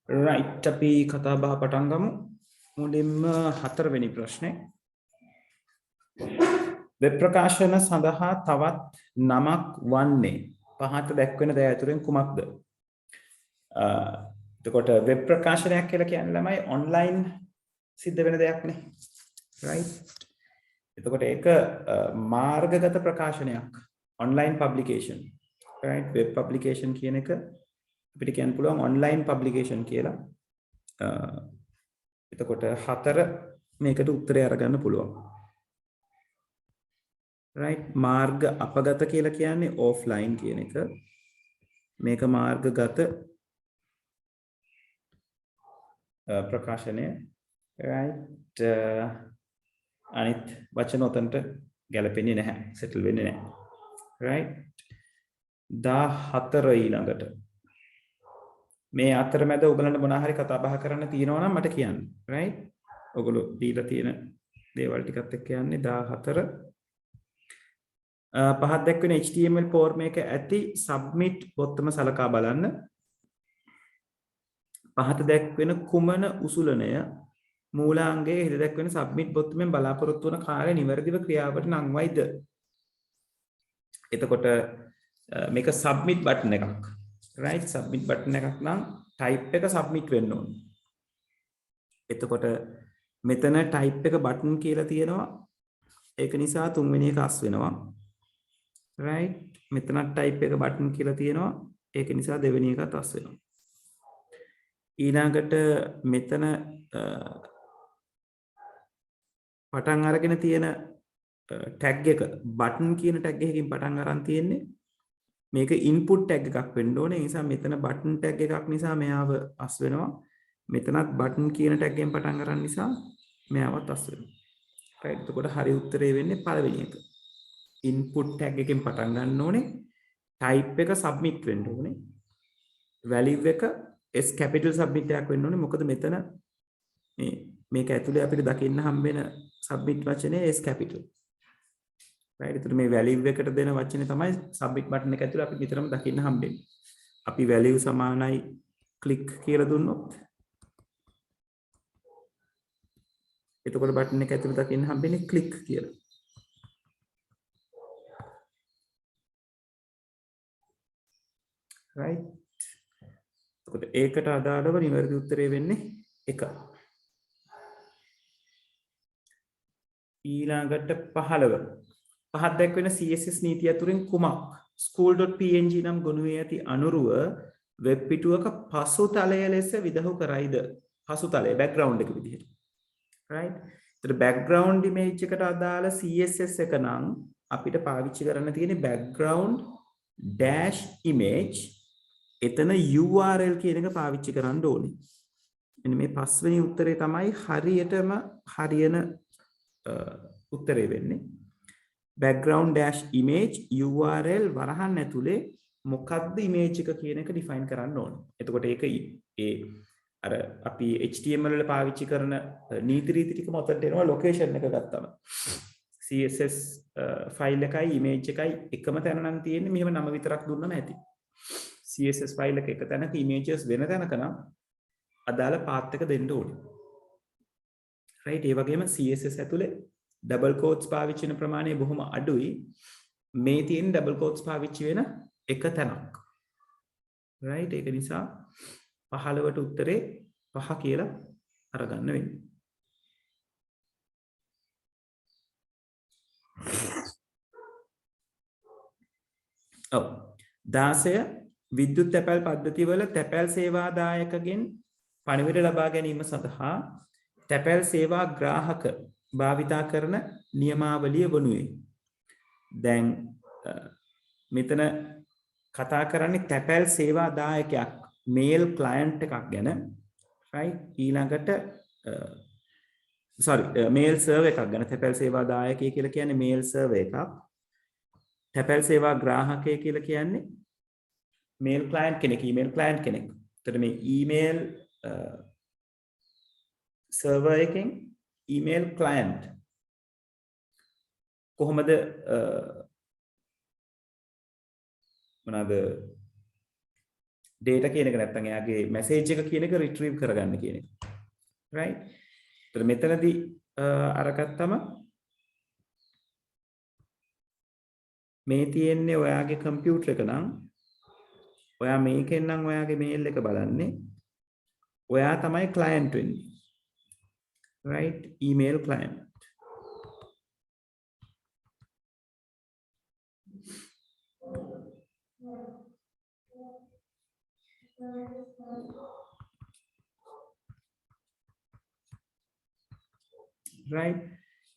right අපි කතා බහ පටන් ගමු. මුලින්ම හතරවෙනි ප්‍රශ්නේ. වෙබ් ප්‍රකාශන සඳහා තවත් නමක් වන්නේ පහත දැක්වෙන දේ අතුරින් කුමක්ද? එතකොට වෙබ් ප්‍රකාශනයක් කියලා කියන්නේ ළමයි ඔන්ලයින් සිද්ධ වෙන දෙයක් නේ. right? එතකොට ඒක මාර්ගගත ප්‍රකාශනයක්. online publication. right? web publication කියන එක අපිට කියන්න පුළුවන් online publication කියලා. එතකොට හතර මේකට උත්තරය අරගන්න පුළුවන්. right? මාර්ග අපගත කියලා කියන්නේ offline කියන එක. මේක මාර්ගගත ප්‍රකාශනය. right? අනිත් වචන උතන්ට ගැලපෙන්නේ නැහැ. settle වෙන්නේ නැහැ. right? 14 ඊළඟට මේ අතරමැද ඔයගලන්ට මොනවා හරි කතා බහ කරන්න තියෙනවා නම් මට කියන්න. right? ඔයගොල්ලෝ දීලා තියෙන දේවල් ටිකත් එක්ක යන්නේ 14 පහත් දැක්වෙන HTML form එක ඇති submit බොත්තම සලකා බලන්න. පහත දැක්වෙන කුමන උසුලනය මූලාංගයේ හෙද දැක්වෙන submit බොත්තමෙන් බලාපොරොත්තු වන කාර්ය නිවැරදිව ක්‍රියාවට නංවයිද? එතකොට මේක submit button එකක්. right? submit button එකක් නම් type එක submit වෙන්න ඕනේ. එතකොට මෙතන type එක button කියලා තියෙනවා. ඒක නිසා තුන්වෙනි එක අස් වෙනවා. right? මෙතන type එක button කියලා තියෙනවා. ඒක නිසා දෙවෙනි එකත් අස් වෙනවා. ඊළඟට මෙතන පටන් අරගෙන තියෙන tag එක button කියන tag එකකින් පටන් අරන් තියෙන්නේ. මේක input tag එකක් වෙන්න ඕනේ. ඒ නිසා මෙතන button tag එකක් නිසා මෙයාව අස් වෙනවා. මෙතනත් button කියන tag එකෙන් පටන් අරන් නිසා මෙයාවත් අස් වෙනවා. right? එතකොට හරි උත්තරේ වෙන්නේ පළවෙනි එක. input tag එකෙන් පටන් ගන්න ඕනේ. type එක submit වෙන්න ඕනේ. value එක S capital submit එකක් වෙන්න ඕනේ. මොකද මෙතන මේක ඇතුලේ අපිට දකින්න හම්බෙන submit වචනේ S capital. right? එතකොට මේ value එකට දෙන වචනේ තමයි submit button එක ඇතුලේ අපිට නිතරම දකින්න හම්බෙන්නේ. අපි value සමානයි click කියලා දුන්නොත් එතකොට button එක ඇතුලේ දකින්න හම්බෙන්නේ click කියලා. right? එතකොට ඒකට අදාළව නිවැරදි උත්තරේ වෙන්නේ 1. ඊළඟට 15 පහත් දැක්වෙන CSS නීතිය අතුරින් කුමක් school.png නම් ගොනුවේ ඇති අනුරුව වෙබ් පිටුවක පසුතලය ලෙස විදහු කරයිද? පසුතලය background එක විදිහට. right? ඒතර background image එකට අදාළ CSS එක නම් අපිට පාවිච්චි කරන්න තියෙන්නේ background dash image. එතන URL කියන එක පාවිච්චි කරන්න ඕනේ. මෙන්න මේ පස්වෙනි උත්තරේ තමයි හරියටම හරියන උත්තරේ වෙන්නේ. background dash image URL වරහන් ඇතුලේ මොකක්ද image එක කියන එක define කරන්න ඕනේ. එතකොට ඒක ඒ අර අපි HTML වල පාවිච්චි කරන නීති රීති ටික මොතට එනවා location එක ගත්තම. CSS file එකයි image එකයි එකම තැන නම් තියෙන්නේ. මෙහෙම නම විතරක් දුන්නම ඇති. CSS file එක තැනක images වෙන තැනක නම් අදාළ path එක දෙන්න ඕනේ. right? ඒ වගේම CSS ඇතුලේ double quotes පාවිච්චි වෙන ප්‍රමාණය බොහොම අඩුයි. මේ තියෙන double quotes පාවිච්චි වෙන එක තැනක්. right? ඒක නිසා 15ට උත්තරේ 5 කියලා අරගන්න වෙන්නේ. ඔව්. 16 විද්‍යුත් තැපැල් පද්ධතිවල තැපැල් සේවාදායකගෙන් පණිවිඩ ලබා ගැනීම සඳහා තැපැල් සේවා ග්‍රාහක භාවිතා කරන නියමාවලිය වනුයේ. දැන් මෙතන කතා කරන්නේ තැපැල් සේවාදායකයක් මේල් ක්ලයන්ට් එකක් ගැන. right? ඊළඟට මේල් සර්වර් එකක් ගැන. තැපැල් සේවාදායකය කියලා කියන්නේ මේල් සර්වර් එකක්. තැපැල් සේවා ග්‍රාහකය කියලා කියන්නේ මේල් ක්ලයන්ට් කෙනෙක්, ඊමේල් ක්ලයන්ට් කෙනෙක්. එතකොට මේ ඊමේල් සර්වර් එකෙන් ඊමේල් ක්ලයන්ට් කොහොමද මොනවාද data කියන එක නැත්නම් එයාගේ message එක කියන එක retrieve කරගන්න කියන එක. right? ඒතර මෙතනදී අරගත්තම මේ තියෙන්නේ ඔයාගේ කම්පියුටර් එක නම් ඔයා මේකෙන් නම් ඔයාගේ මේල් එක බලන්නේ ඔයා තමයි client වෙන්නේ. right? email client. right?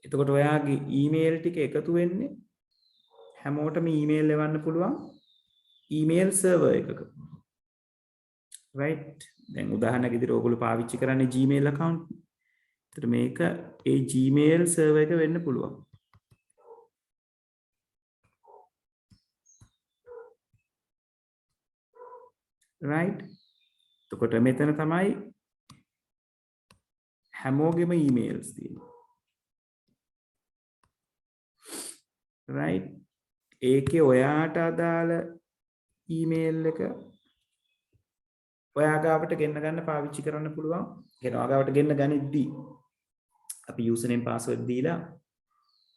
එතකොට ඔයාගේ email ටික එකතු වෙන්නේ හැමෝටම email එවන්න පුළුවන් email server එකක. right? දැන් උදාහරණයක් විදිහට ඕගොල්ලෝ පාවිච්චි කරන්නේ Gmail account. එතකොට මේක ඒ Gmail server එක වෙන්න පුළුවන්. right? එතකොට මෙතන තමයි හැමෝගෙම emails තියෙන්නේ. right? ඒකේ ඔයාට අදාළ email එක ඔයා ගාවට ගෙන්න ගන්න පාවිච්චි කරන්න පුළුවන්. කියන ඔයා ගාවට ගෙන්න ගනිද්දී අපි username password දීලා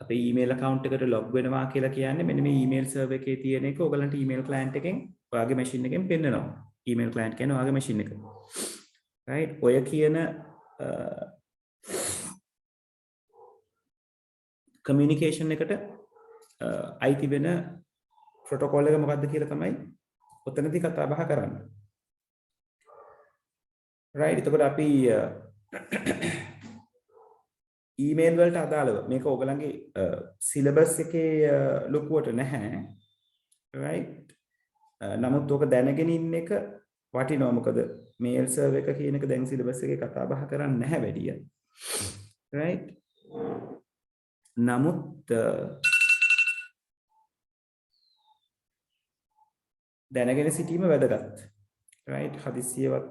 අපේ email account එකට log වෙනවා කියලා කියන්නේ මෙන්න මේ email server එකේ තියෙන එක ඔයගලන්ට email client එකෙන් ඔයාගේ machine එකෙන් පෙන්නනවා. email client කියන්නේ ඔයාගේ machine එක. right? ඔය කියන communication එකට අයිති වෙන protocol එක මොකක්ද කියලා තමයි ඔතනදී කතා බහ කරන්නේ. right? එතකොට අපි ඊමේල් වලට අදාළව මේක ඔයගලන්ගේ සිලබස් එකේ ලොකුවට නැහැ. right? නමුත් ඔක දැනගෙන ඉන්න එක වටිනවා. මොකද මේල් සර්වර් එක කියන එක දැන් සිලබස් එකේ කතා බහ කරන්නේ නැහැ වැඩිය. right? නමුත් දැනගෙන සිටීම වැදගත්. right? හදිස්සියවත්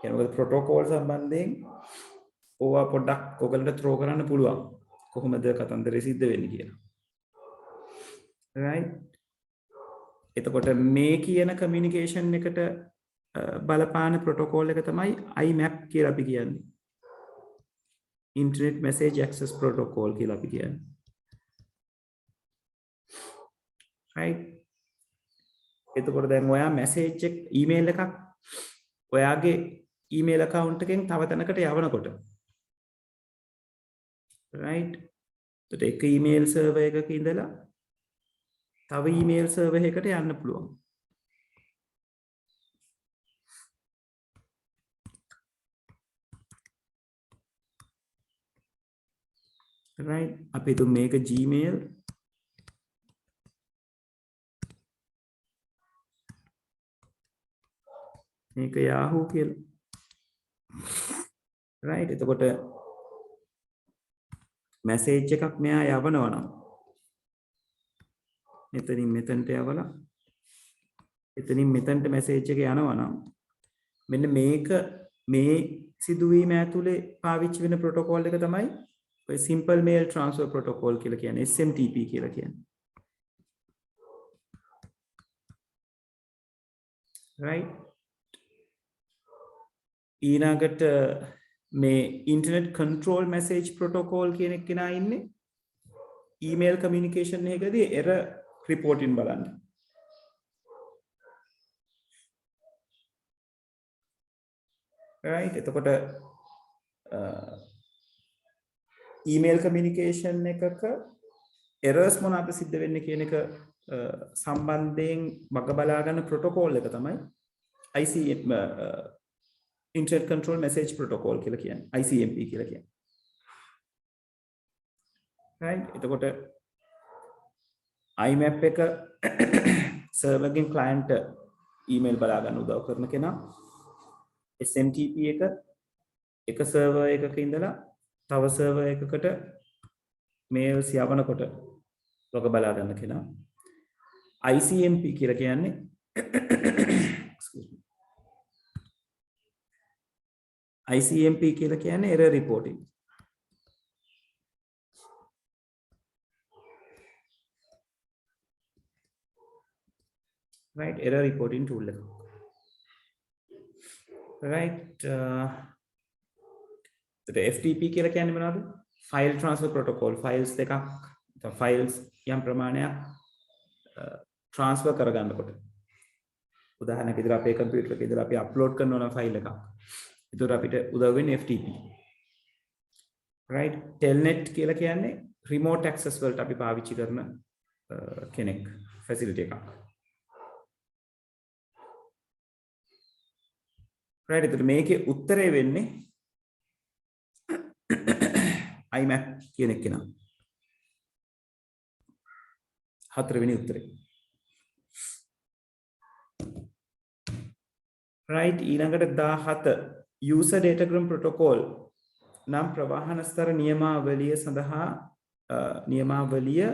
කියනකොට ප්‍රොටෝකෝල් සම්බන්ධයෙන් ඕවා පොඩ්ඩක් ඔයගලන්ට ත්‍රෝ කරන්න පුළුවන්. කොහොමද කතන්දරේ සිද්ධ වෙන්නේ කියලා. right? එතකොට මේ කියන කමියුනිකේෂන් එකට බලපාන ප්‍රොටෝකෝල් එක තමයි IMAP කියලා අපි කියන්නේ. Internet Message Access Protocol කියලා අපි කියන්නේ. right? එතකොට දැන් ඔයා message එක email එකක් ඔයාගේ email account එකෙන් තව තැනකට යවනකොට right? එතකොට එක email server එකක ඉඳලා තව email server එකකට යන්න පුළුවන්. right? අපි හිතමු මේක Gmail මේක Yahoo කියලා. right? එතකොට message එකක් මෙයා යවනවා නම් මෙතනින් මෙතනට යවලා එතනින් මෙතනට message එක යනවා නම් මෙන්න මේක මේ සිදුවීම ඇතුලේ පාවිච්චි වෙන protocol එක තමයි ඔය simple mail transfer protocol කියලා කියන්නේ SMTP කියලා කියන්නේ. right? ඊළඟට මේ internet control message protocol කියන එක කෙනා ඉන්නේ email communication එකකදී error reporting බලන්න. right? එතකොට email communication එකක errors මොනවාද සිද්ධ වෙන්නේ කියන එක සම්බන්ධයෙන් මග බලා ගන්න protocol එක තමයි ICMP Internet Control Message Protocol කියලා කියන්නේ. ICMP කියලා කියන්නේ. right? එතකොට IMAP එක server එකෙන් client email බලා ගන්න උදව් කරන කෙනා. SMTP එක server එකක ඉඳලා තව server එකකට mails යවනකොට ලොග බලා ගන්න කෙනා. ICMP කියලා කියන්නේ ICMP කියලා කියන්නේ error reporting. right? error reporting tool එක. right FTP කියලා කියන්නේ මොනවද? file transfer protocol. files දෙකක් files යම් ප්‍රමාණයක් transfer කරගන්නකොට උදාහරණයක් විදිහට අපේ කම්පියුටර් එකේ ඉඳලා අපි අප්ලෝඩ් කරනවා නම් ෆයිල් එකක්. ඒතකොට අපිට උදව් වෙන්නේ FTP. right telnet කියලා කියන්නේ remote access වලට අපි පාවිච්චි කරන කෙනෙක් facility එකක්. right ඒතකොට මේකේ උත්තරේ වෙන්නේ iMac කියන එක නා. හතරවෙනි උත්තරේ. right ඊළඟට 17 user datagram protocol නම් ප්‍රවාහන ස්තර නියමාවලිය සඳහා නියමාවලිය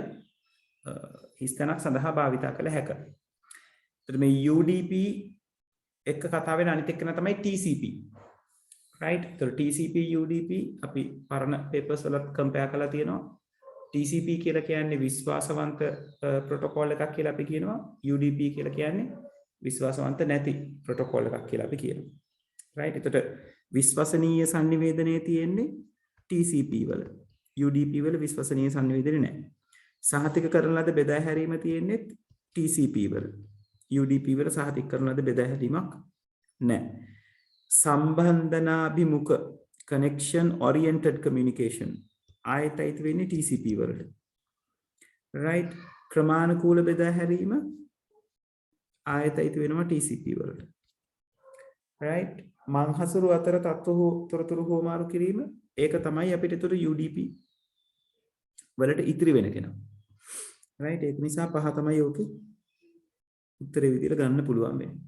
හිස්තැනක් සඳහා භාවිතා කළ හැක. එතකොට මේ UDP එක කතා වෙන අනිත් එක්කන තමයි TCP. right එතකොට TCP UDP අපි පරණ papers වලත් compare කරලා තියෙනවා. TCP කියලා කියන්නේ විශ්වාසවන්ත protocol එකක් කියලා අපි කියනවා. UDP කියලා කියන්නේ විශ්වාසවන්ත නැති protocol එකක් කියලා අපි කියනවා. right එතකොට විශ්වසනීය sannivedanaye තියෙන්නේ TCP වල. UDP වල විශ්වසනීය sannivedanaye නැහැ. සහතික කරන ලද බෙදා හැරීම තියෙන්නේ TCP වල. UDP වල සහතික කරන ලද බෙදා හැරීමක් නැහැ. සම්බන්ධනාභිමුඛ connection oriented communication ආයතයිත වෙන්නේ TCP වලට. right ක්‍රමානුකූල බෙදා හැරීම ආයතයිත වෙනවා TCP වලට. right මංහසුරු අතර තත්ත්ව තොරතුරු හෝමාරු කිරීම ඒක තමයි අපිට උතර UDP වලට ඉතිරි වෙන කෙනා. right ඒක නිසා පහ තමයි ඕකේ උත්තරේ විදිහට ගන්න පුළුවන් වෙන්නේ.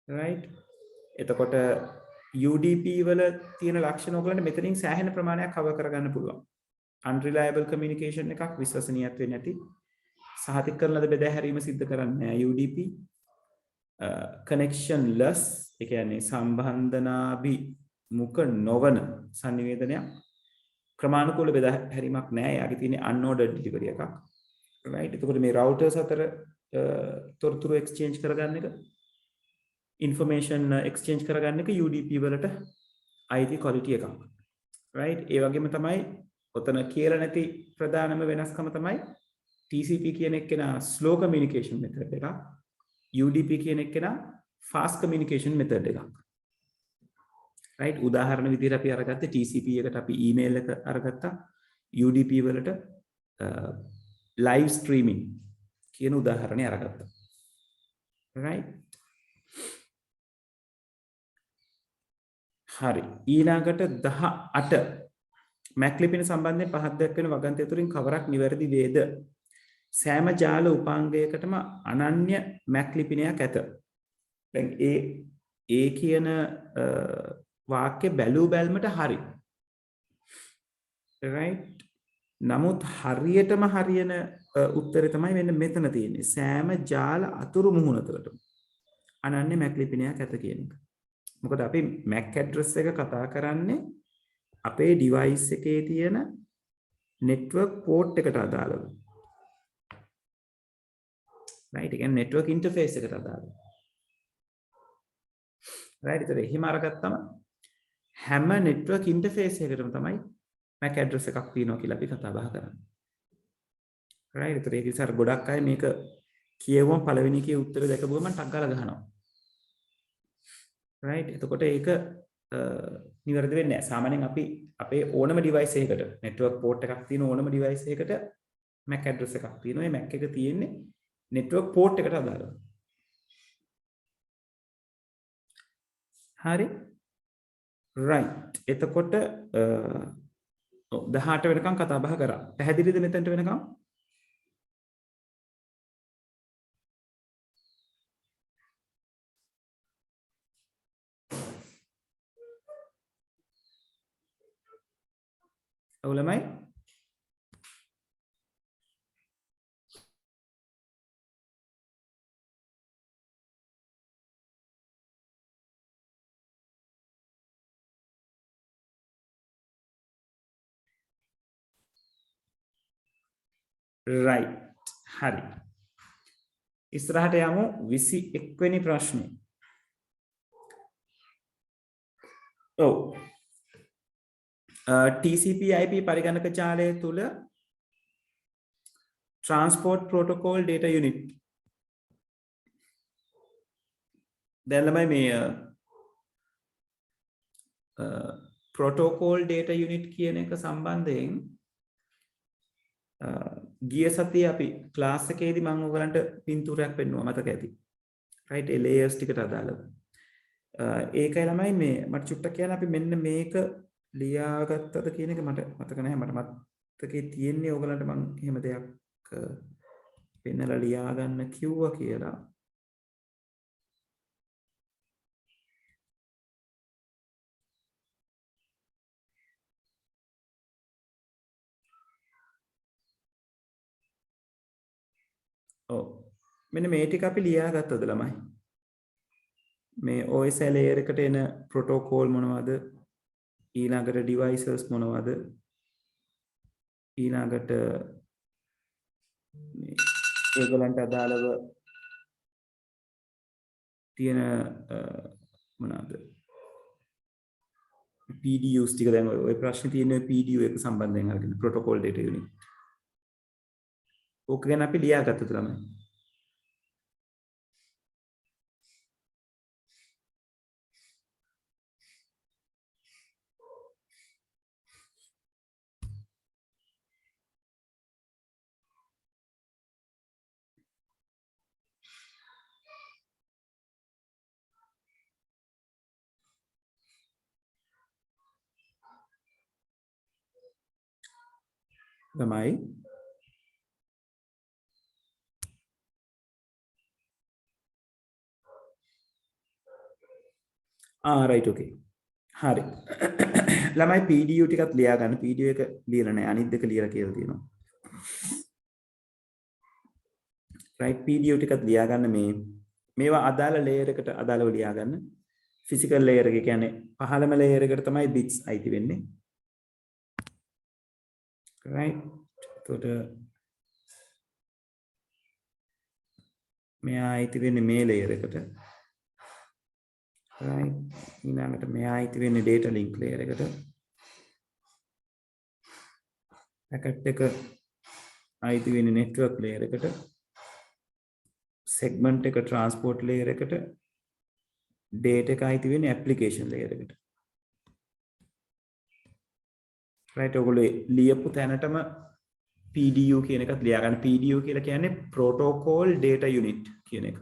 right එතකොට UDP වල තියෙන ලක්ෂණ ඔයගලන්ට මෙතනින් සෑහෙන ප්‍රමාණයක් කවර් කරගන්න පුළුවන්. unreliable communication එකක් විශ්වසනීයත්වෙ නැති සහතික කරන ලද බෙදා හැරීම සිද්ධ කරන්නේ නැහැ UDP. connectionless ඒ කියන්නේ සම්බන්ධනාභිමුඛ නොවන sannivedanaya ක්‍රමානුකූල බෙදා හැරීමක් නැහැ. යාගේ තියෙන unordered delivery එකක්. right එතකොට මේ routers අතර තොරතුරු exchange කරගන්න එක information exchange කරගන්න එක UDP වලට අයිති quality එකක්. right ඒ වගේම තමයි ඔතන කියලා නැති ප්‍රධානම වෙනස්කම තමයි TCP කියන එකේනා slow communication method එකක්. UDP කියන එකේනා fast communication method එකක්. right උදාහරණ විදිහට අපි අරගත්තේ TCP එකට අපි email එක අරගත්තා. UDP වලට live streaming කියන උදාහරණය අරගත්තා. right හරි ඊළඟට 18 Mac ලිපින සම්බන්ධයෙන් පහක් දක්වන වගන්ති අතුරින් කවරක් නිවැරදි වේද? සෑම ජාල උපාංගයකටම අනන්‍ය Mac ලිපිනයක් ඇත. දැන් ඒ කියන වාක්‍ය බැලූ බැල්මට හරි. right නමුත් හරියටම හරියන උත්තරේ තමයි මෙන්න මෙතන තියෙන්නේ. සෑම ජාල අතුරු මුහුණතකටම අනන්‍ය Mac ලිපිනයක් ඇත කියන එක. මොකද අපි MAC address එක කතා කරන්නේ අපේ device එකේ තියෙන network port එකට අදාළව. right ඒ කියන්නේ network interface එකට අදාළව. right ඒතර එහෙම අරගත්තම හැම network interface එකකටම තමයි MAC address එකක් තියෙනවා කියලා අපි කතා බහ කරන්නේ. right ඒතර ඒක ඉස්සර ගොඩක් අය මේක කියවුවම පළවෙනි එකේ උත්තර දැකපුවම මම ටක් ගාලා ගහනවා. right එතකොට ඒක නිවැරදි වෙන්නේ නැහැ. සාමාන්‍යයෙන් අපි අපේ ඕනම device එකකට network port එකක් තියෙන ඕනම device එකකට MAC address එකක් තියෙනවා. මේ MAC එක තියෙන්නේ network port එකට අදාළව. හරි right එතකොට 18 වෙනකම් කතා බහ කරා. පැහැදිලිද මෙතනට වෙනකම්? ඔවලමයි right හරි ඉස්සරහට යමු 21 වෙනි ප්‍රශ්නේ. ඔව්. TCP/IP පරිගණක ජාලය තුල transport protocol data unit. දැන් ළමයි මේ protocol data unit කියන එක සම්බන්ධයෙන් ගිය සතියේ අපි ක්ලාස් එකේදී මම ඔයගලන්ට පින්තූරයක් පෙන්නුවා මතක ඇති. right ඒ layers ටිකට අදාළව. ඒකයි ළමයි මේ මට චුට්ටක් කියන්න අපි මෙන්න මේක ලියාගත්තද කියන එක මට මතක නැහැ. මට මතකේ තියෙන්නේ ඔයගලන්ට මම එහෙම දෙයක් පෙන්නලා ලියා ගන්න කිව්වා කියලා. ඔව් මෙන්න මේ ටික අපි ලියාගත්තද ළමයි? මේ OS layer එකට එන protocol මොනවද? ඊළඟට devices මොනවද? ඊළඟට මේ ඒගොල්ලන්ට අදාළව තියෙන මොනවාද? PDUs ටික දැන් ඔය ප්‍රශ්නේ තියෙන PDU එක සම්බන්ධයෙන් අරගෙන protocol data unit. ඕක ගැන අපි ලියාගත්තද ළමයි? ළමයි right okay. හරි. ළමයි PDU ටිකත් ලියා ගන්න. PDU එක ලියලා නැහැ. අනිත් දෙක ලියලා කියලා තියෙනවා. right PDU ටිකත් ලියා ගන්න මේවා අදාළ layer එකට අදාළව ලියා ගන්න. physical layer එක කියන්නේ පහළම layer එකට තමයි bits අයිති වෙන්නේ. right. එතකොට මෙයා අයිති වෙන්නේ මේ layer එකට. right. ඊළඟට මෙයා අයිති වෙන්නේ data link layer එකට. packet එක අයිති වෙන්නේ network layer එකට. segment එක transport layer එකට. data එක අයිති වෙන්නේ application layer එකට. right ඔයගොල්ලෝ ලියපු තැනටම PDU කියන එකත් ලියා ගන්න. PDU කියලා කියන්නේ protocol data unit කියන එක.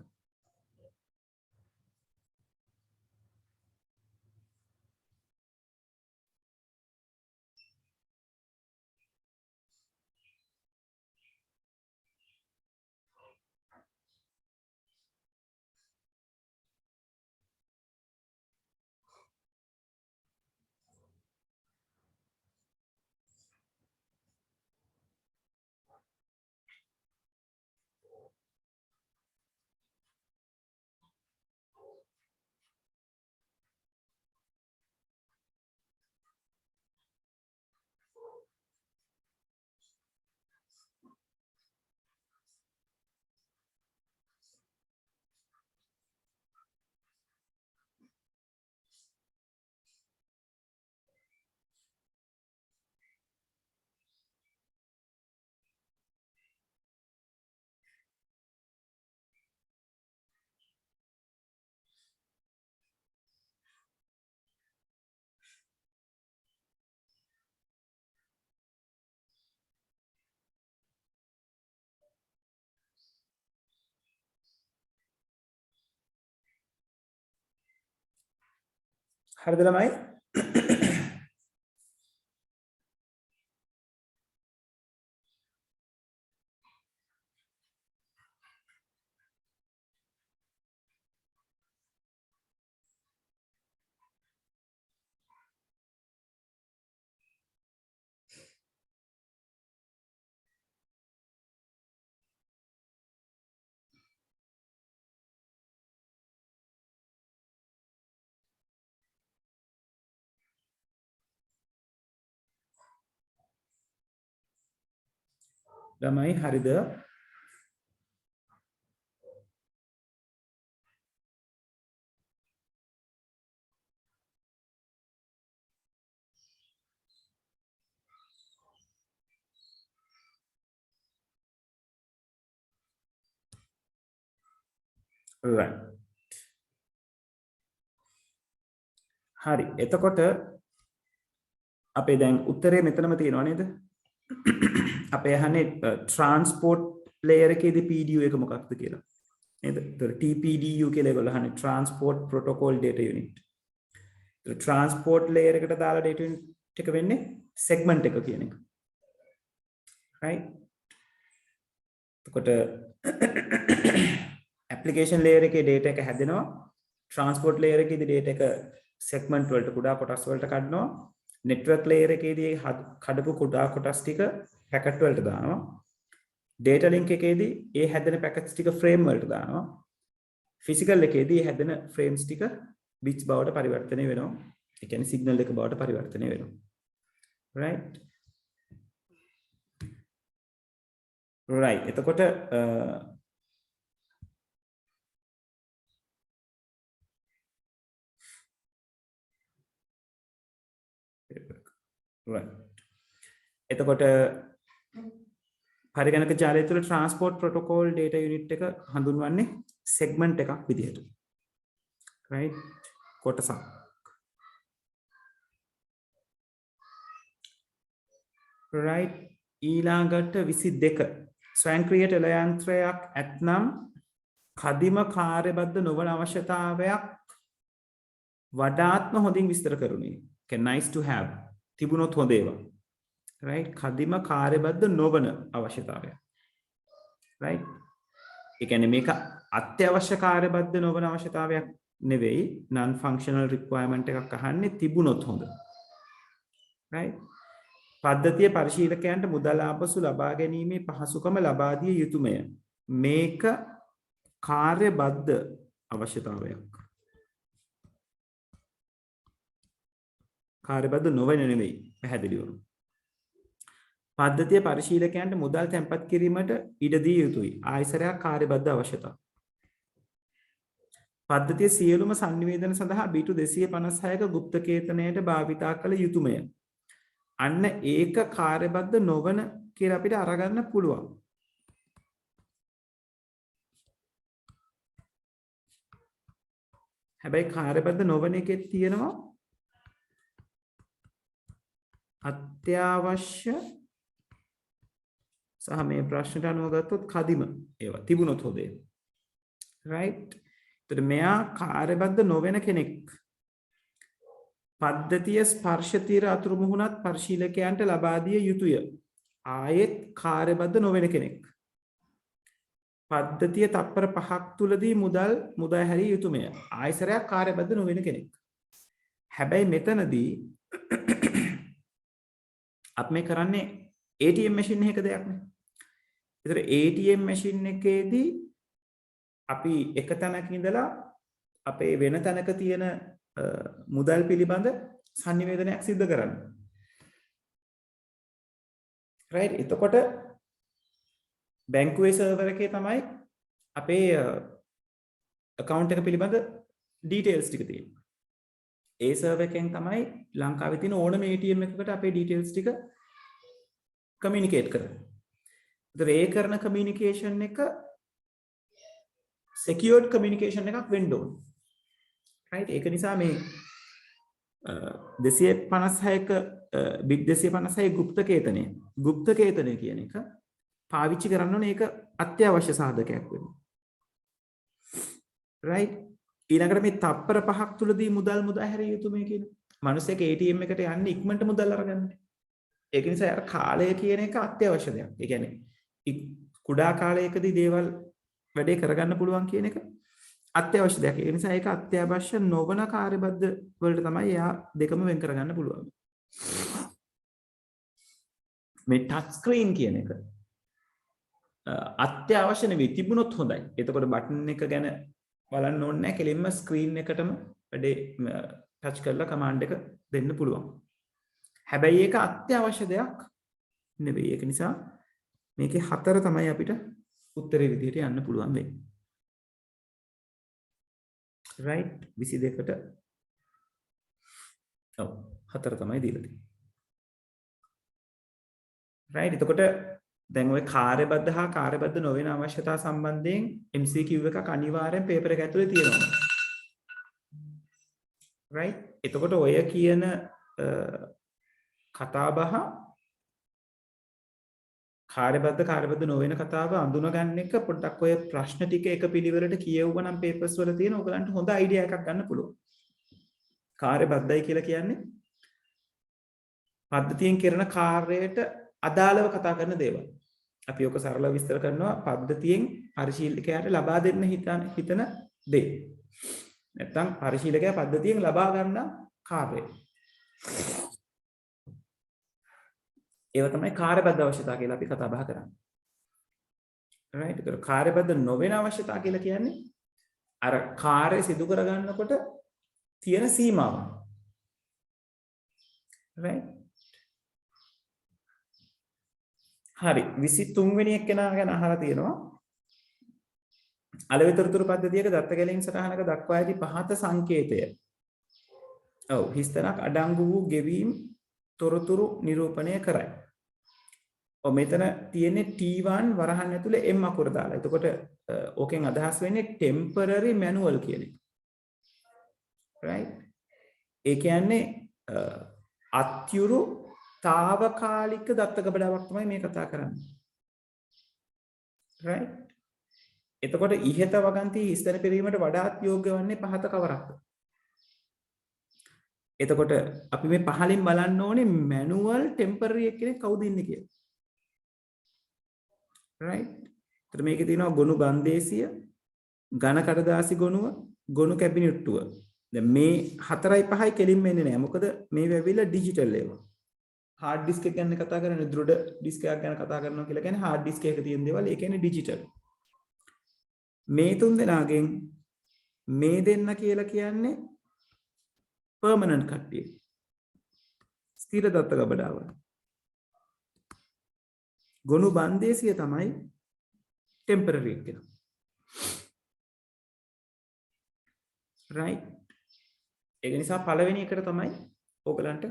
හරිද ළමයි? ළමයි හරිද? right. හරි. එතකොට අපේ දැන් උත්තරේ මෙතනම තියෙනවා නේද? අපේ අහන්නේ ට්‍රාන්ස්පෝර්ට් ලේයර් එකේදී PDU එක මොකක්ද කියලා. නේද? ඒතර TPDU කියලා ඒගොල්ලෝ අහන්නේ ට්‍රාන්ස්පෝර්ට් ප්‍රොටෝකෝල් ඩේටා යුනිට්. ඒතර ට්‍රාන්ස්පෝර්ට් ලේයර් එකට දාලා ඩේටා යුනිට් එක වෙන්නේ සෙග්මන්ට් එක කියන එක. right? එතකොට ඇප්ලිකේෂන් ලේයර් එකේ ඩේටා එක හැදෙනවා. ට්‍රාන්ස්පෝර්ට් ලේයර් එකේදී ඩේටා එක සෙග්මන්ට් වලට කුඩා කොටස් වලට කඩනවා. නෙට්වර්ක් ලේයර් එකේදී කඩපු කුඩා කොටස් ටික පැකට් වලට දානවා. ඩේටා ලින්ක් එකේදී ඒ හැදෙන පැකට්ස් ටික ෆ්‍රේම් වලට දානවා. ෆිසිකල් එකේදී ඒ හැදෙන ෆ්‍රේම්ස් ටික බිට්ස් බවට පරිවර්තනය වෙනවා. ඒ කියන්නේ සිග්නල් එක බවට පරිවර්තනය වෙනවා. right? right. එතකොට right. එතකොට පරිගණක ජාලය තුළ ට්‍රාන්ස්පෝර්ට් ප්‍රොටෝකෝල් ඩේටා යුනිට් එක හඳුන්වන්නේ සෙග්මන්ට් එකක් විදිහට. right? කොටසක්. right. ඊළඟට 22 ස්වයංක්‍රීය ටෙල යන්ත්‍රයක් ඇතනම් කදිම කාර්යබද්ධ නොවන අවශ්‍යතාවයක් වඩාත්ම හොඳින් විස්තර කරුණේ. nice to have තිබුණොත් හොඳ ඒවා. right? කදිම කාර්යබද්ධ නොවන අවශ්‍යතාවය. right? ඒ කියන්නේ මේක අත්‍යවශ්‍ය කාර්යබද්ධ නොවන අවශ්‍යතාවයක් නෙවෙයි, non functional requirement එකක් අහන්නේ තිබුණොත් හොඳ. right? පද්ධතිය පරිශීලකයන්ට මුදල් ආපසු ලබා ගැනීමේ පහසුකම ලබා දිය යුතුයමය. මේක කාර්යබද්ධ අවශ්‍යතාවයක්. කාර්යබද්ධ නොවන නෙවෙයි, පැහැදිලිවම. පද්ධතිය පරිශීලකයන්ට මුදල් තැන්පත් කිරීමට ඉඩ දිය යුතුයි. ආයසරයක් කාර්යබද්ධ අවශ්‍යතා. පද්ධතිය සියලුම සංනිවේදන සඳහා බිටු 256ක ගුප්ත කේතනයට භාවිතා කළ යුතුයමය. අන්න ඒක කාර්යබද්ධ නොවන කියලා අපිට අරගන්න පුළුවන්. හැබැයි කාර්යබද්ධ නොවන එකේ තියෙනවා අත්‍යවශ්‍ය සහ මේ ප්‍රශ්නට අනුව ගත්තොත් කදිම ඒවා තිබුණොත් හොඳේ. right? එතකොට මෙයා කාර්යබද්ධ නොවන කෙනෙක්. පද්ධතිය ස්පර්ශ තීර අතුරු මුහුණත් පරිශීලකයන්ට ලබා දිය යුතුය. ආයෙත් කාර්යබද්ධ නොවන කෙනෙක්. පද්ධතිය තත්පර 5ක් තුලදී මුදා හැරිය යුතුයමය. ආයසරයක් කාර්යබද්ධ නොවන කෙනෙක්. හැබැයි මෙතනදී අපි මේ කරන්නේ ATM මැෂින් එකක දෙයක් නේ. ඒතර ATM මැෂින් එකේදී අපි එක තැනක ඉඳලා අපේ වෙන තැනක තියෙන මුදල් පිළිබඳ sannivedanයක් සිදු කරන්න. right? එතකොට බැංකුවේ සර්වර් එකේ තමයි අපේ account එක පිළිබඳ details ටික තියෙන්නේ. ඒ සර්වර් එකෙන් තමයි ලංකාවේ තියෙන ඕනම ATM එකකට අපේ details ටික communicate කරන්නේ. ඒතර ඒ කරන communication එක secured communication එකක් වෙන්න ඕනේ. right? ඒක නිසා මේ 256ක bit 256 ගුප්ත කේතනය කියන එක පාවිච්චි කරන්න ඕනේ. ඒක අත්‍යවශ්‍ය සාධකයක් වෙනවා. right? ඊළඟට මේ තප්පර 5ක් තුලදී මුදා හැරිය යුතුමයි කියන. මිනිස්සෙක් ATM එකට යන්නේ ඉක්මනට මුදල් අරගන්න. ඒක නිසා යාර කාලය කියන එක අත්‍යවශ්‍ය දෙයක්. ඒ කියන්නේ කුඩා කාලයකදී දේවල් වැඩේ කරගන්න පුළුවන් කියන එක අත්‍යවශ්‍ය දෙයක්. ඒ නිසා ඒක අත්‍යවශ්‍ය නොවන කාර්යබද්ධ වලට තමයි එයා දෙකම වෙන් කරගන්න පුළුවන්. මේ ටච් ස්ක්‍රීන් කියන එක අත්‍යවශ්‍ය නෙවෙයි, තිබුණොත් හොඳයි. එතකොට බටන් එක ගැන බලන්න ඕනේ නැහැ. කෙලින්ම ස්ක්‍රීන් එකටම වැඩේ ටච් කරලා කමාන්ඩ් එක දෙන්න පුළුවන්. හැබැයි ඒක අත්‍යවශ්‍ය දෙයක් නෙවෙයි. ඒක නිසා මේකේ 4 තමයි අපිට උත්තරේ විදිහට යන්න පුළුවන් වෙන්නේ. right? 22ට ඔව් 4 තමයි දීලා තියෙන්නේ. right? එතකොට දැන් ඔය කාර්යබද්ධ හා කාර්යබද්ධ නොවන අවශ්‍යතා සම්බන්ධයෙන් MCQ එකක් අනිවාර්යෙන් පේපර් එක ඇතුලේ තියෙනවා. right? එතකොට ඔය කියන කතාබහ කාර්යබද්ධ නොවන කතාව අඳුනගන්න එක පොඩ්ඩක් ඔය ප්‍රශ්න ටික එක පිළිවෙලට කියවුවනම් පේපර්ස් වල තියෙන ඔයගලන්ට හොඳ අයිඩියා එකක් ගන්න පුළුවන්. කාර්යබද්ධයි කියලා කියන්නේ පද්ධතියෙන් කරන කාර්යයට අදාළව කතා කරන දේවල්. අපි ඔක සරලව විස්තර කරනවා පද්ධතියෙන් පරිශීලකයාට ලබා දෙන්න හිතන දේ. නැත්තම් පරිශීලකයා පද්ධතියෙන් ලබා ගන්න කාර්යය. ඒව තමයි කාර්යබද්ධ අවශ්‍යතා කියලා අපි කතා බහ කරන්නේ. right? ඒක කාර්යබද්ධ නොවන අවශ්‍යතා කියලා කියන්නේ අර කාර්ය සිදු කර ගන්නකොට තියෙන සීමාව. right? හරි 23 වෙනි එක්කෙනා ගැන අහලා තියෙනවා. අලෙවිතරතුරු පද්ධතියක දත්ත ගැලීම් සටහනක දක්වා ඇති පහත සංකේතය. ඔව් හිස්තනක් අඩංගු වූ ගෙවීම් තොරතුරු නිරූපණය කරයි. ඔව් මෙතන තියෙන්නේ T1 වරහන් ඇතුලේ M අකුර දාලා. එතකොට ඕකෙන් අදහස් වෙන්නේ temporary manual කියන එක. right? ඒ කියන්නේ අත්‍යුරු తాවකාලික දත්ත ගබඩාවක් තමයි මේ කතා කරන්නේ. right? එතකොට ඉහත වගන්ති හිස්තන පිරීමට වඩාත් යෝග්‍ය වන්නේ පහත කවරක්ද? එතකොට අපි මේ පහලින් බලන්න ඕනේ මැනුවල් ටෙම්පරරි කෙනෙක් කවුද ඉන්නේ කියලා. right? එතකොට මේකේ තියෙනවා ගොනු බන්දේසිය, ඝන කඩදාසි ගොනුව, ගොනු කැබිනට්ටුව. දැන් මේ 4යි 5යි කෙලින්ම එන්නේ නැහැ. මොකද මේ වෙවිලා ඩිජිටල් ඒවා. hard disk එක ගැන කතා කරන්නේ දෘඩ disk එකක් ගැන කතා කරනවා කියලා කියන්නේ hard disk එකක තියෙන දේවල් ඒ කියන්නේ ඩිජිටල්. මේ තුන් දෙනාගෙන් මේ දෙන්න කියලා කියන්නේ permanent කට්ටිය. ස්ථිර දත්ත ගබඩාව. ගොනු බන්දේසිය තමයි temporary එක. right? ඒක නිසා පළවෙනි එකට තමයි ඕගලන්ට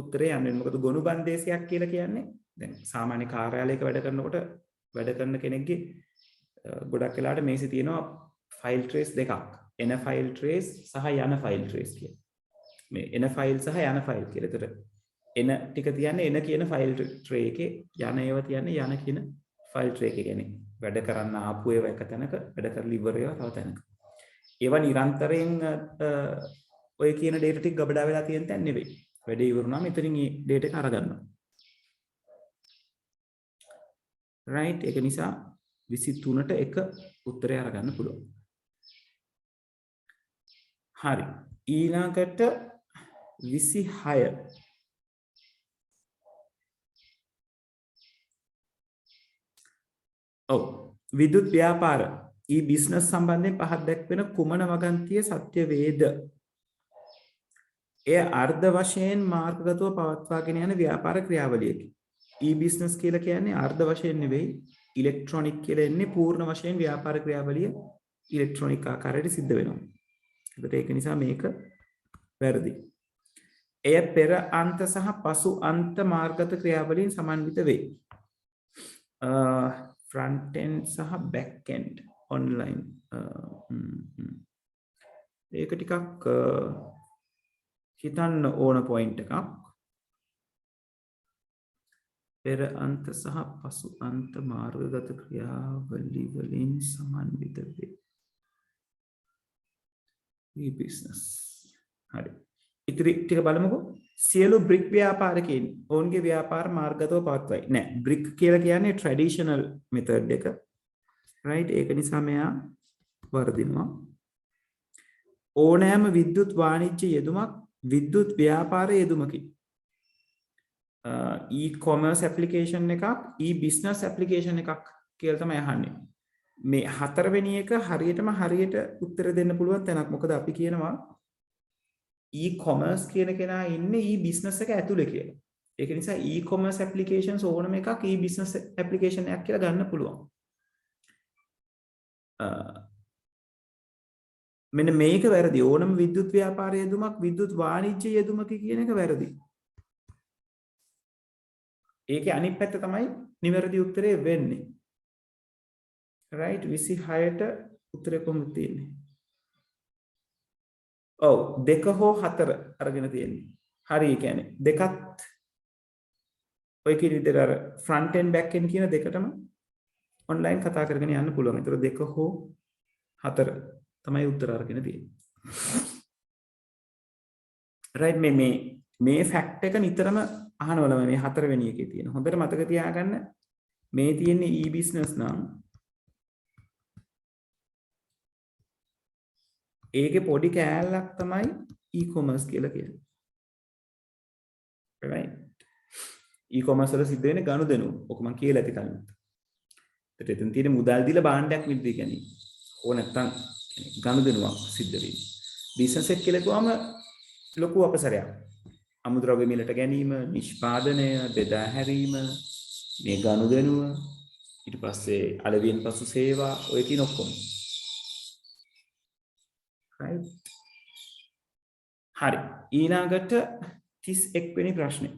උත්තරේ යන්නේ. මොකද ගොනු බන්දේසියක් කියලා කියන්නේ දැන් සාමාන්‍ය කාර්යාලයක වැඩ කරනකොට වැඩ කරන කෙනෙක්ගේ ගොඩක් වෙලාවට මේසෙ තියෙනවා ෆයිල් ට්‍රේස් දෙකක්. එන ෆයිල් ට්‍රේස් සහ යන ෆයිල් ට්‍රේස් කියලා. මේ එන ෆයිල් සහ යන ෆයිල් කියලා. ඒතර එන ටික තියන්නේ එන කියන ෆයිල් ට්‍රේ එකේ, යන ඒවා තියන්නේ යන කියන ෆයිල් ට්‍රේ එකේ. කියන්නේ වැඩ කරන්න ආපු ඒවා එක තැනක, වැඩ කරලා ඉවර ඒවා තව තැනක. ඒවා නිරන්තරයෙන් ඔය කියන data ටික ගබඩා වෙලා තියෙන තැන නෙවෙයි. වැඩේ ඉවරුනම එතනින් මේ data එක අරගන්නවා. right? ඒක නිසා 23ට එක උත්තරය අරගන්න පුළුවන්. හරි. ඊළඟට 26. ඔව්. විදුලි ව්‍යාපාර e-business සම්බන්ධයෙන් පහත් දැක්වෙන කුමන වගන්තිය සත්‍ය වේද? එය අර්ධ වශයෙන් මාර්ගගතව පවත්වාගෙන යන ව්‍යාපාර ක්‍රියාවලියකි. e-business කියලා කියන්නේ අර්ධ වශයෙන් නෙවෙයි ඉලෙක්ට්‍රොනික කියලා එන්නේ පූර්ණ වශයෙන් ව්‍යාපාර ක්‍රියාවලිය ඉලෙක්ට්‍රොනික ආකාරයට සිද්ධ වෙනවා. ඒකට ඒක නිසා මේක වැරදි. එය පෙර අන්ත සහ පසු අන්ත මාර්ගගත ක්‍රියාවලින් සමන්විත වේ. front end සහ back end online ඒක ටිකක් හිතන්න ඕන පොයින්ට් එකක්. පෙර අන්ත සහ පසු අන්ත මාර්ගගත ක්‍රියාවලි වලින් සමන්විත වේ. e-business. හරි. ඉතිරි ටික බලමුකෝ. සියලු බ්‍රික් ව්‍යාපාරිකයින් ඔවුන්ගේ ව්‍යාපාර මාර්ගගතව පවත්වයි. නෑ බ්‍රික් කියලා කියන්නේ ට්‍රැඩිෂනල් මෙතඩ් එක. right? ඒක නිසා මෙයා වර්ධිනවා. ඕනෑම විද්‍යුත් වාණිජ්‍ය යෙදුමක් විද්‍යුත් ව්‍යාපාර යෙදුමකි. e-commerce application එකක් e-business application එකක් කියලා තමයි අහන්නේ. මේ හතරවෙනි එක හරියට උත්තර දෙන්න පුළුවන් තැනක්. මොකද අපි කියනවා e-commerce කියන කෙනා ඉන්නේ e-business එක ඇතුලේ කියලා. ඒක නිසා e-commerce applications ඕනම එකක් e-business application එකක් කියලා ගන්න පුළුවන්. මෙන්න මේක වැරදි. ඕනම විද්‍යුත් ව්‍යාපාර යෙදුමක් විද්‍යුත් වාණිජ්‍ය යෙදුමක කියන එක වැරදි. ඒකේ අනිත් පැත්ත තමයි නිවැරදි උත්තරේ වෙන්නේ. right 26ට උත්තරේ කොහොමද තියෙන්නේ? ඔව් 2 හෝ 4 අරගෙන තියෙන්නේ. හරි ඒ කියන්නේ දෙකත් ඔය කියන විදිහට අර front end back end කියන දෙකටම online කතා කරගෙන යන්න පුළුවන්. ඒතර 2 හෝ 4 තමයි උත්තර අරගෙන තියෙන්නේ. right මේ fact එක නිතරම අහනවලම මේ 4 වෙනි එකේ තියෙන. හොඳට මතක තියාගන්න මේ තියෙන්නේ e-business නම් ඒකේ පොඩි කෑල්ලක් තමයි e-commerce කියලා කියන්නේ. right e-commerce වල සිද්ධ වෙන ගනුදෙනු. ඔක මම කියලා ඇති කලින්. ඒත් එතන තියෙන මුදල් දීලා භාණ්ඩයක් මිලදී ගැනීම. ඕක නැත්තම් ගනුදෙනුවක් සිද්ධ වෙන්නේ. බිස්නස් එක කියලා කිව්වම ලොකු අපසරයක්. අමුද්‍රව්‍ය මිලට ගැනීම, නිෂ්පාදනය, බෙදා හැරීම, මේ ගනුදෙනුව, ඊට පස්සේ අලෙවියෙන් පසු සේවා, ඔය කියන ඔක්කොම. right හරි. ඊළඟට 31 වෙනි ප්‍රශ්නේ.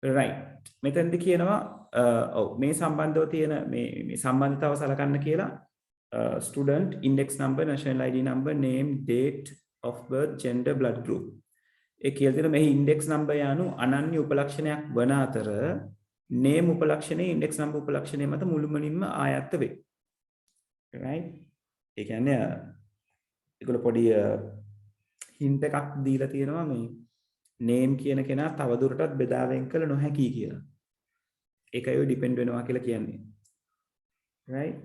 right මෙතෙන්දි කියනවා ඔව් මේ සම්බන්ධව තියෙන මේ සම්බන්ධතාව සලකන්න කියලා student index number national id number name date of birth gender blood group ඒ කියලා තියෙන මේ index number යනු අනන්‍ය උපලක්ෂණයක් වන අතර name උපලක්ෂණයේ index number උපලක්ෂණය මත මුළුමනින්ම ආයත්ත වේ. right ඒ කියන්නේ ඒගොල්ලෝ පොඩි hint එකක් දීලා තියෙනවා මේ name කියන කෙනා තවදුරටත් බෙදා වෙන් කළ නොහැකි කියලා. ඒකයි ඔය depend වෙනවා කියලා කියන්නේ. right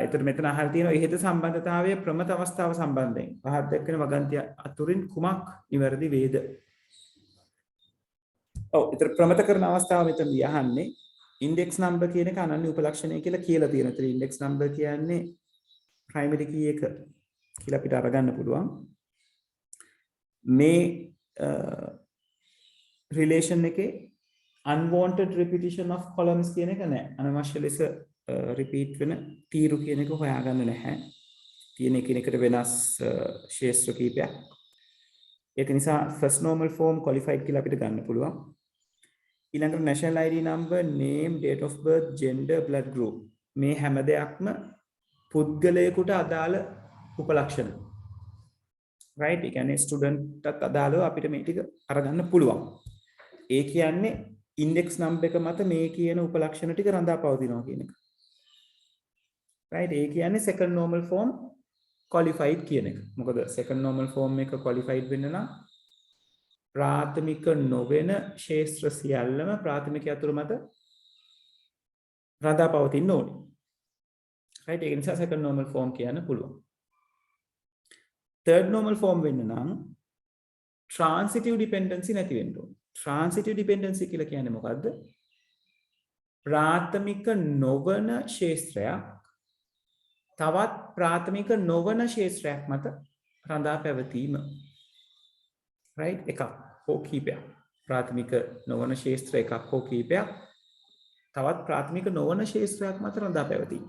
එතකොට මෙතන අහලා තියෙනවා ඉහත සම්බන්ධතාවය ප්‍රමත අවස්ථාව සම්බන්ධයෙන් පහත් දක්වන වගන්තිය අතුරින් කුමක් නිවැරදි වේද? ඔව් එතකොට ප්‍රමත කරන අවස්ථාව මෙතනදී අහන්නේ index number කියන එක අනන්‍ය උපලක්ෂණය කියලා තියෙන. ඒතර index number කියන්නේ primary key එක කියලා අපිට අරගන්න පුළුවන්. මේ relation එකේ unwanted repetition of columns කියන එක නැහැ. අනවශ්‍ය ලෙස repeat වෙන තීරු කියන එක හොයාගන්න නැහැ. තියෙන එකිනෙකට වෙනස් ශේෂ්ත්‍ර කීපයක්. ඒක නිසා first normal form qualified කියලා අපිට ගන්න පුළුවන්. ඊළඟට national id number name date of birth gender blood group මේ හැම දෙයක්ම පුද්ගලයෙකුට අදාළ උපලක්ෂණ. right ඒ කියන්නේ student ටත් අදාළව අපිට මේ ටික අරගන්න පුළුවන්. ඒ කියන්නේ index number එක මත මේ කියන උපලක්ෂණ ටික රඳා පවතිනවා කියන එක. right ඒ කියන්නේ second normal form qualified කියන එක. මොකද second normal form එක qualified වෙන්න නම් ප්‍රාථමික නොවන ශේෂ්ත්‍ර සියල්ලම ප්‍රාථමික අතුරු මත රඳා පවතින්න ඕනේ. right ඒ නිසා second normal form කියන්න පුළුවන්. third normal form වෙන්න නම් transitive dependency නැති වෙන්න ඕනේ. transitive dependency කියලා කියන්නේ මොකද්ද? ප්‍රාථමික නොවන ශේෂ්ත්‍රයක් තවත් ප්‍රාථමික නොවන ශේෂ්ත්‍රයක් මත රඳා පැවතීම. right එකක් හෝ කීපයක්. ප්‍රාථමික නොවන ශේෂ්ත්‍ර එකක් හෝ කීපයක් තවත් ප්‍රාථමික නොවන ශේෂ්ත්‍රයක් මත රඳා පැවතීම.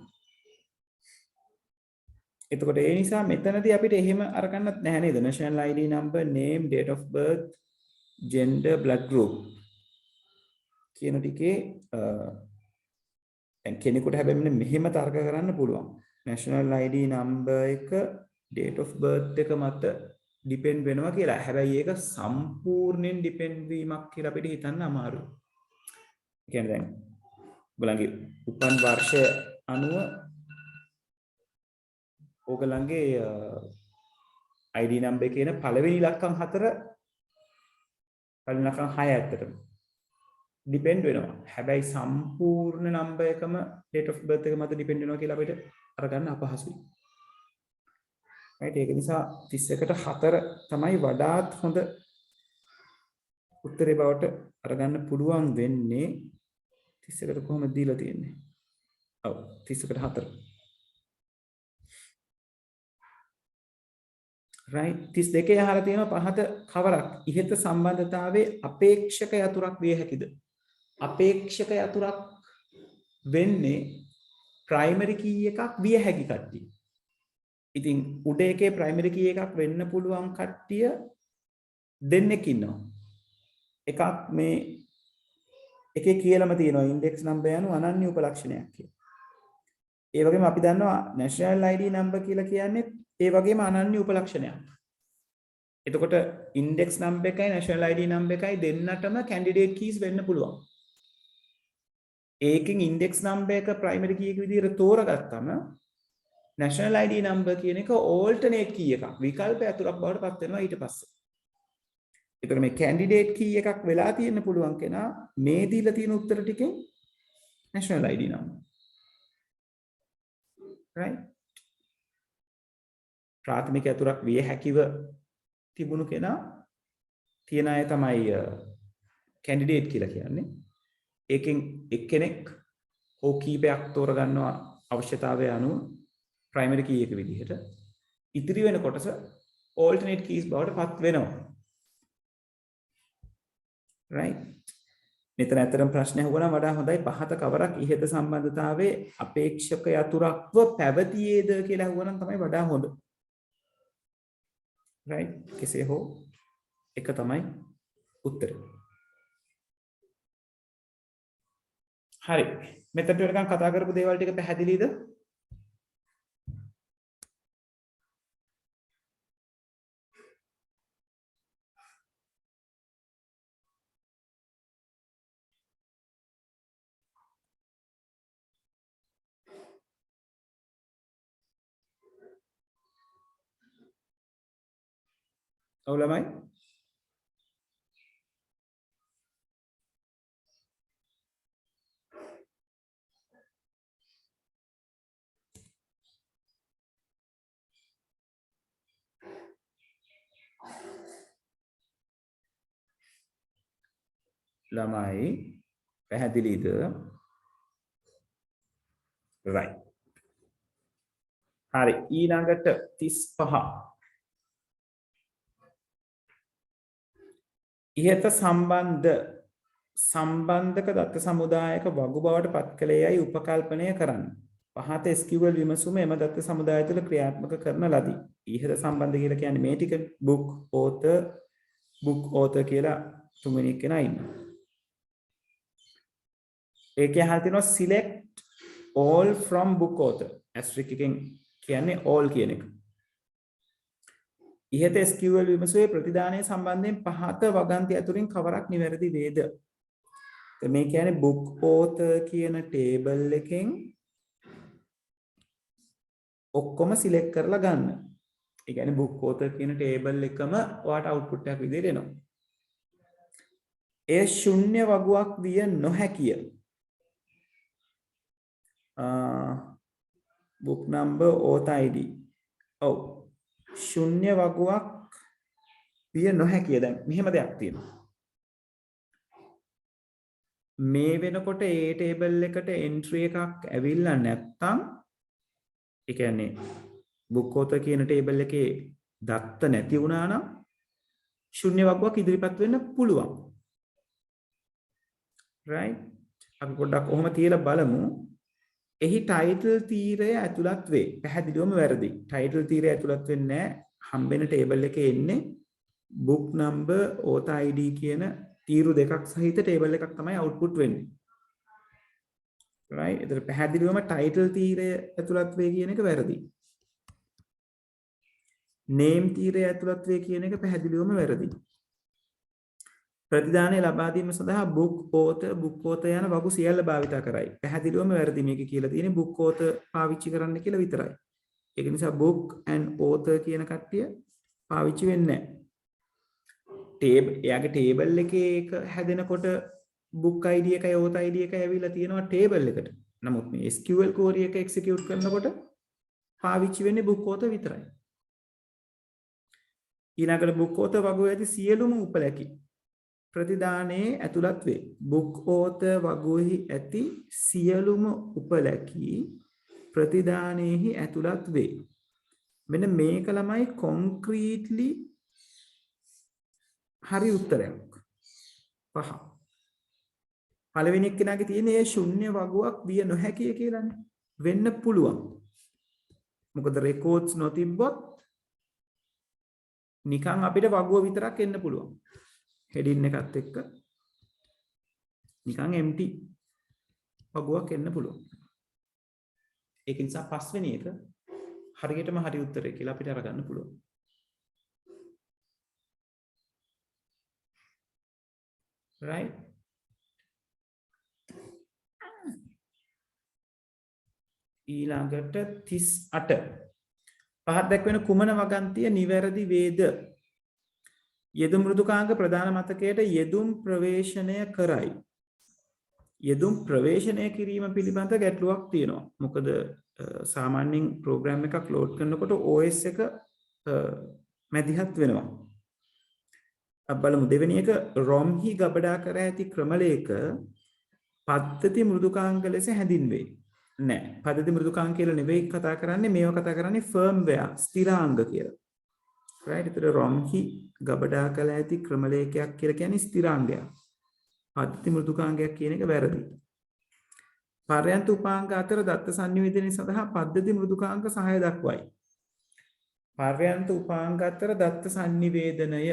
එතකොට ඒ නිසා මෙතනදී අපිට එහෙම අරගන්නත් නැහැ නේද? national id number name date of birth gender blood group කියන ටිකේ දැන් කෙනෙකුට හැබැයි මෙන්න මෙහෙම තර්ක කරන්න පුළුවන්. national id number එක date of birth එක මත depend වෙනවා කියලා. හැබැයි ඒක සම්පූර්ණයෙන් depend වීමක් කියලා අපිට හිතන්න අමාරුයි. ඒ කියන්නේ දැන් ඔයගලගේ උපන් වර්ෂය අනුව ඔයගලගේ id number කියන පළවෙනි ඉලක්කම් 4 පළවෙනි ඉලක්කම් 6 ඇත්තටම depend වෙනවා. හැබැයි සම්පූර්ණ number එකම date of birth එක මත depend වෙනවා කියලා අපිට අරගන්න අපහසුයි. right ඒක නිසා 31ට 4 තමයි වඩාත් හොඳ උත්තරේ බවට අරගන්න පුළුවන් වෙන්නේ. 31ට කොහොමද දීලා තියෙන්නේ? ඔව් 31ට 4. right 32 අහලා තියෙනවා පහත කවරක් ඉහත සම්බන්ධතාවයේ අපේක්ෂක යතුරක් විය හැකිද? අපේක්ෂක යතුරක් වෙන්නේ primary key එකක් විය හැකි කට්ටිය. ඉතින් උඩ එකේ ප්‍රයිමරි කී එකක් වෙන්න පුළුවන් කට්ටිය දෙන්නෙක් ඉන්නවා. එකක් මේ එකේ කියලාම තියෙනවා ඉන්ඩෙක්ස් නම්බර් යනු අනන්‍ය උපලක්ෂණයක් කියලා. ඒ වගේම අපි දන්නවා national ID number කියලා කියන්නේ ඒ වගේම අනන්‍ය උපලක්ෂණයක්. එතකොට ඉන්ඩෙක්ස් නම්බර් එකයි national ID නම්බර් එකයි දෙන්නටම candidate keys වෙන්න පුළුවන්. ඒකෙන් ඉන්ඩෙක්ස් නම්බර් එක ප්‍රයිමරි කී එක විදිහට තෝරගත්තම national ID number කියන එක alternate key එකක්. විකල්ප ඇතුළක් බවට පත් වෙනවා ඊට පස්සේ. එතකොට මේ candidate key එකක් වෙලා තියෙන්න පුළුවන් කෙනා මේ දීලා තියෙන උත්තර ටිකෙන් national ID number. right? ප්‍රාථමික ඇතුළක් විය හැකිව තිබුණු කෙනා තියෙන අය තමයි candidate කියලා කියන්නේ. ඒකෙන් එක්කෙනෙක් ඕ කීපයක් තෝරගන්නවා අවශ්‍යතාවය අනුව primary key එක විදිහට. ඉතිරි වෙන කොටස alternate keys බවට පත් වෙනවා. right? මෙතන ඇත්තටම ප්‍රශ්න අහුවනම් වඩා හොඳයි පහත කවරක් ඉහත සම්බන්ධතාවයේ අපේක්ෂක යතුරක්ව පැවතියේද කියලා අහුවනම් තමයි වඩා හොඳ. right? කෙසේ හෝ එක තමයි උත්තරය. හරි. මෙතනට වෙනකන් කතා කරපු දේවල් ටික පැහැදිලිද? ඔව් ළමයි. ළමයි පැහැදිලිද? right. හරි ඊළඟට 35 ඉහත සම්බන්ධක දත්ත සමුදායක වගු බවට පත් කළේ යයි උපකල්පනය කරන්න. පහත SQL විමසුම එම දත්ත සමුදාය තුළ ක්‍රියාත්මක කරන ලදී. ඉහත සම්බන්ධ කියලා කියන්නේ මේ ටික book author කියලා තුන්වෙනි කෙනා ඉන්නවා. ඒකේ අහලා තියෙනවා select all from book author. asterisk එකෙන් කියන්නේ all කියන එක. ඉහත SQL විමසුවේ ප්‍රතිදානය සම්බන්ධයෙන් පහත වගන්ති අතුරින් කවරක් නිවැරදි වේද? මේ කියන්නේ book author කියන table එකෙන් ඔක්කොම select කරලා ගන්න. ඒ කියන්නේ book author කියන table එකම ඔයාට output එකක් විදිහට එනවා. ඒ ශුන්‍ය වගුවක් විය නොහැකිය. book number author ID. ඔව්. ශුන්‍ය වගුවක් විය නොහැකිය. දැන් මෙහෙම දෙයක් තියෙනවා. මේ වෙනකොට ඒ table එකට entry එකක් ඇවිල්ලා නැත්තම් ඒ කියන්නේ book author කියන table එකේ දත්ත නැති වුණා නම් ශුන්‍ය වගුවක් ඉදිරිපත් වෙන්න පුළුවන්. right? අපි පොඩ්ඩක් ඔහොම තියලා බලමු. එහි title තීරය ඇතුළත් වේ. පැහැදිලිවම වැරදි. title තීරය ඇතුළත් වෙන්නේ නැහැ. හම්බෙන table එකේ එන්නේ book number author ID කියන තීරු දෙකක් සහිත table එකක් තමයි output වෙන්නේ. right? ඒතර පැහැදිලිවම title තීරය ඇතුළත් වේ කියන එක වැරදි. name තීරය ඇතුළත් වේ කියන එක පැහැදිලිවම වැරදි. ප්‍රතිදානය ලබා දීම සඳහා book author යන වගු සියල්ල භාවිත කරයි. පැහැදිලිවම වැරදි මේක කියලා තියෙන්නේ book author පාවිච්චි කරන්න කියලා විතරයි. ඒක නිසා book and author කියන කට්ටිය පාවිච්චි වෙන්නේ නැහැ. එයාගේ table එකේ එක හැදෙනකොට book ID එකයි author ID එකයි ඇවිල්ලා තියෙනවා table එකට. නමුත් මේ SQL query එක execute කරනකොට පාවිච්චි වෙන්නේ book author විතරයි. ඊළඟට book author වගුවේ ඇති සියලුම උපලැකි ප්‍රතිදානයේ ඇතුළත් වේ. book author වගුවේහි ඇති සියලුම උපලැකි ප්‍රතිදානයේහි ඇතුළත් වේ. මෙන්න මේක ළමයි concretely හරි උත්තරයක්. පහ. පළවෙනි කෙනාගේ තියෙන ඒ ශුන්‍ය වගුවක් විය නොහැකිය කියලානේ. වෙන්න පුළුවන්. මොකද රෙකෝඩ්ස් නොතිබ්බොත් නිකන් අපිට වගුව විතරක් එන්න පුළුවන්. හෙඩින් එකත් එක්ක නිකන් empty වගුවක් එන්න පුළුවන්. ඒක නිසා පස්වෙනි එක හරියටම හරි උත්තරේ කියලා අපිට අරගන්න පුළුවන්. right ඊළඟට 38 පහත් දැක්වෙන කුමන වගන්තිය නිවැරදි වේද? යෙදුම් මෘදුකාංග ප්‍රධාන මතකයට යෙදුම් ප්‍රවේශණය කරයි. යෙදුම් ප්‍රවේශණය කිරීම පිළිබඳ ගැටලුවක් තියෙනවා. මොකද සාමාන්‍යයෙන් ප්‍රෝග්‍රෑම් එකක් ලෝඩ් කරනකොට OS එක මැදිහත් වෙනවා. බලමු දෙවෙනි එක ROM හි ගබඩා කර ඇති ක්‍රමලේඛ පද්ධති මෘදුකාංග ලෙස හැඳින්වේ. නෑ, පද්ධති මෘදුකාංග කියලා නෙවෙයි කතා කරන්නේ, මේව කතා කරන්නේ ෆර්ම්වෙයාර් ස්ථිරාංග කියලා. right? ඒතර ROM හි ගබඩා කළ ඇති ක්‍රමලේඛයක් කියලා කියන්නේ ස්ථිරාංගයක්. පද්ධති මෘදුකාංගයක් කියන එක වැරදි. පර්යන්ත උපාංග අතර දත්ත සංනිවේදනය සඳහා පද්ධති මෘදුකාංග සහාය දක්වයි. පර්යන්ත උපාංග අතර දත්ත සංනිවේදනය